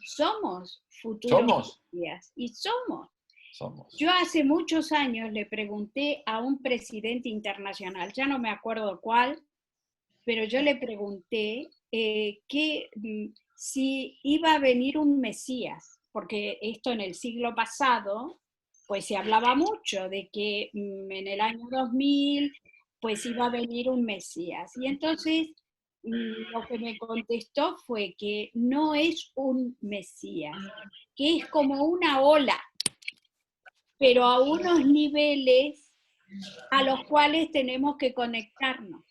Somos futuros Mesías, y somos. Yo hace muchos años le pregunté a un presidente internacional, ya no me acuerdo cuál, pero yo le pregunté si iba a venir un Mesías, porque esto en el siglo pasado, pues se hablaba mucho de que en el año 2000, pues iba a venir un Mesías. Y entonces lo que me contestó fue que no es un Mesías, que es como una ola, pero a unos niveles a los cuales tenemos que conectarnos.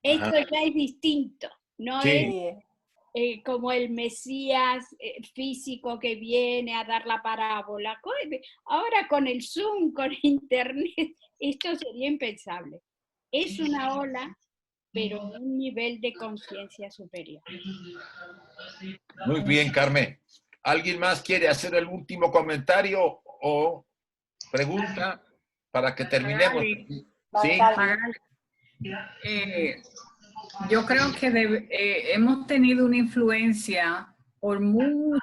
Esto ya es distinto, no es como el Mesías físico que viene a dar la parábola. Ahora con el Zoom, con Internet, esto sería impensable. Es una ola, pero un nivel de conciencia superior. Muy bien, Carmen. ¿Alguien más quiere hacer el último comentario o pregunta para que terminemos? ¿Sí? Yo creo que hemos tenido una influencia por mucho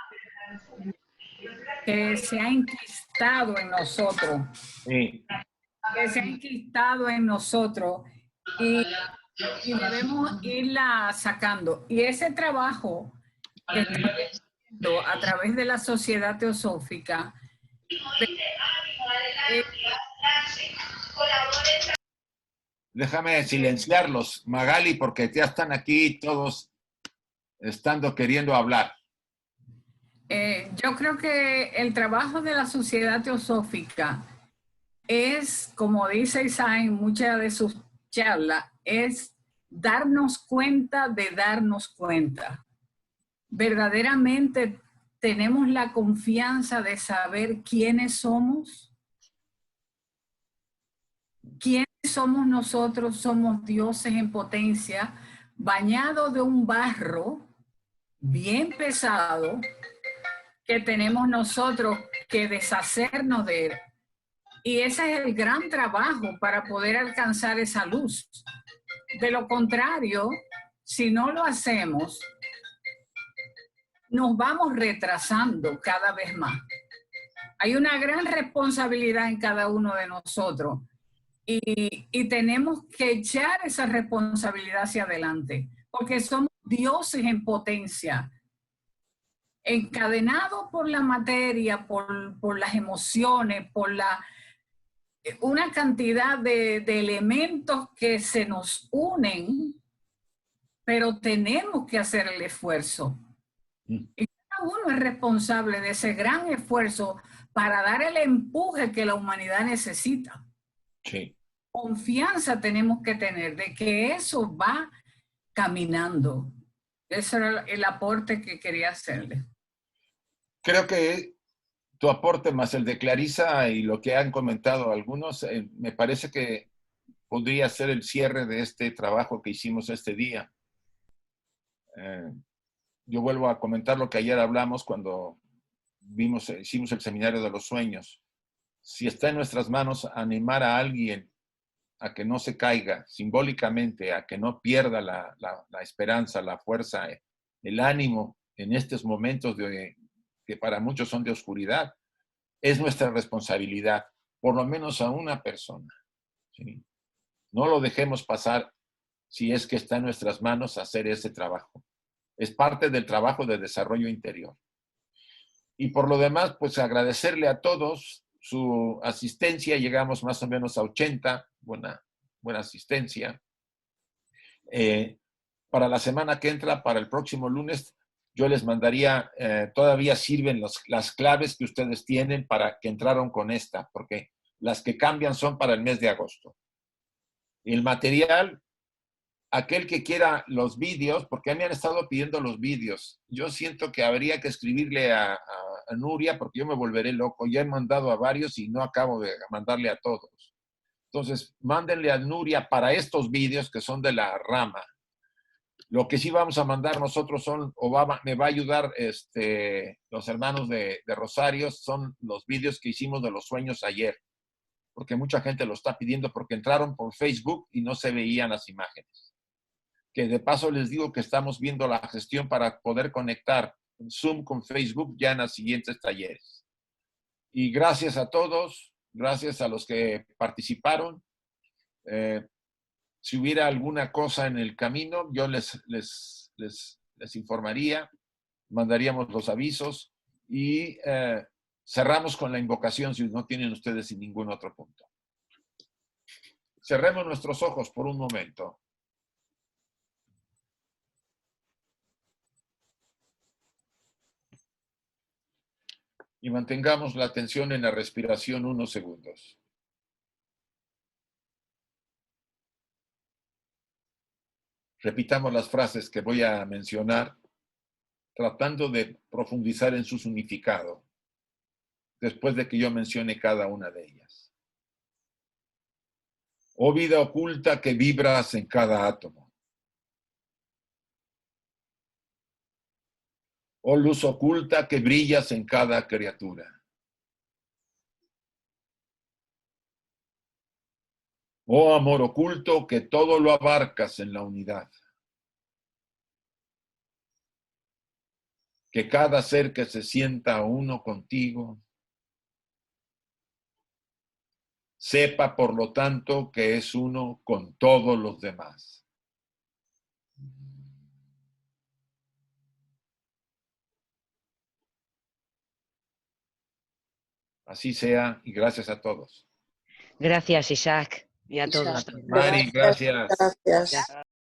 que se ha enquistado en nosotros. Sí. Que se ha enquistado en nosotros y debemos irla sacando. Y ese trabajo que estamos haciendo a través de la Sociedad Teosófica Déjame silenciarlos, Magali, porque ya están aquí todos queriendo hablar. Yo creo que el trabajo de la Sociedad Teosófica es, como dice Isaac en muchas de sus charlas, es darnos cuenta de darnos cuenta. Verdaderamente tenemos la confianza de saber quiénes somos. ¿Quiénes somos nosotros? Somos dioses en potencia, bañados de un barro bien pesado que tenemos nosotros que deshacernos de él. Y ese es el gran trabajo para poder alcanzar esa luz. De lo contrario, si no lo hacemos, nos vamos retrasando cada vez más. Hay una gran responsabilidad en cada uno de nosotros. Y tenemos que echar esa responsabilidad hacia adelante, porque somos dioses en potencia, encadenados por la materia, por las emociones, por una cantidad de elementos que se nos unen, pero tenemos que hacer el esfuerzo. Y cada uno es responsable de ese gran esfuerzo para dar el empuje que la humanidad necesita. Sí. Confianza tenemos que tener de que eso va caminando. Ese era el aporte que quería hacerle. Creo que tu aporte más el de Clarisa y lo que han comentado algunos, me parece que podría ser el cierre de este trabajo que hicimos este día. Yo vuelvo a comentar lo que ayer hablamos cuando hicimos el seminario de los sueños. Si está en nuestras manos animar a alguien a que no se caiga simbólicamente, a que no pierda la esperanza, la fuerza, el ánimo en estos momentos que para muchos son de oscuridad, es nuestra responsabilidad, por lo menos a una persona. ¿Sí? No lo dejemos pasar si es que está en nuestras manos hacer ese trabajo. Es parte del trabajo de desarrollo interior. Y por lo demás, pues agradecerle a todos su asistencia. Llegamos más o menos a 80, buena asistencia. Para la semana que entra, para el próximo lunes, yo les mandaría, todavía sirven las claves que ustedes tienen para que entraron con esta, porque las que cambian son para el mes de agosto. El material, aquel que quiera los vídeos, porque a mí me han estado pidiendo los vídeos. Yo siento que habría que escribirle a Nuria, porque yo me volveré loco. Ya he mandado a varios y no acabo de mandarle a todos. Entonces, mándenle a Nuria para estos vídeos que son de la rama. Lo que sí vamos a mandar nosotros son, me va a ayudar los hermanos de Rosario, son los vídeos que hicimos de los sueños ayer. Porque mucha gente lo está pidiendo porque entraron por Facebook y no se veían las imágenes. Que de paso les digo que estamos viendo la gestión para poder conectar Zoom con Facebook ya en los siguientes talleres. Y gracias a todos, gracias a los que participaron. Si hubiera alguna cosa en el camino, yo les informaría, mandaríamos los avisos y cerramos con la invocación si no tienen ustedes sin ningún otro punto. Cerremos nuestros ojos por un momento. Y mantengamos la atención en la respiración unos segundos. Repitamos las frases que voy a mencionar, tratando de profundizar en su significado, después de que yo mencione cada una de ellas. Oh vida oculta que vibras en cada átomo. Oh luz oculta que brillas en cada criatura. Oh amor oculto que todo lo abarcas en la unidad. Que cada ser que se sienta uno contigo sepa, por lo tanto, que es uno con todos los demás. Así sea, y gracias a todos. Gracias, Isaac, y a todos. Mari, gracias. Gracias.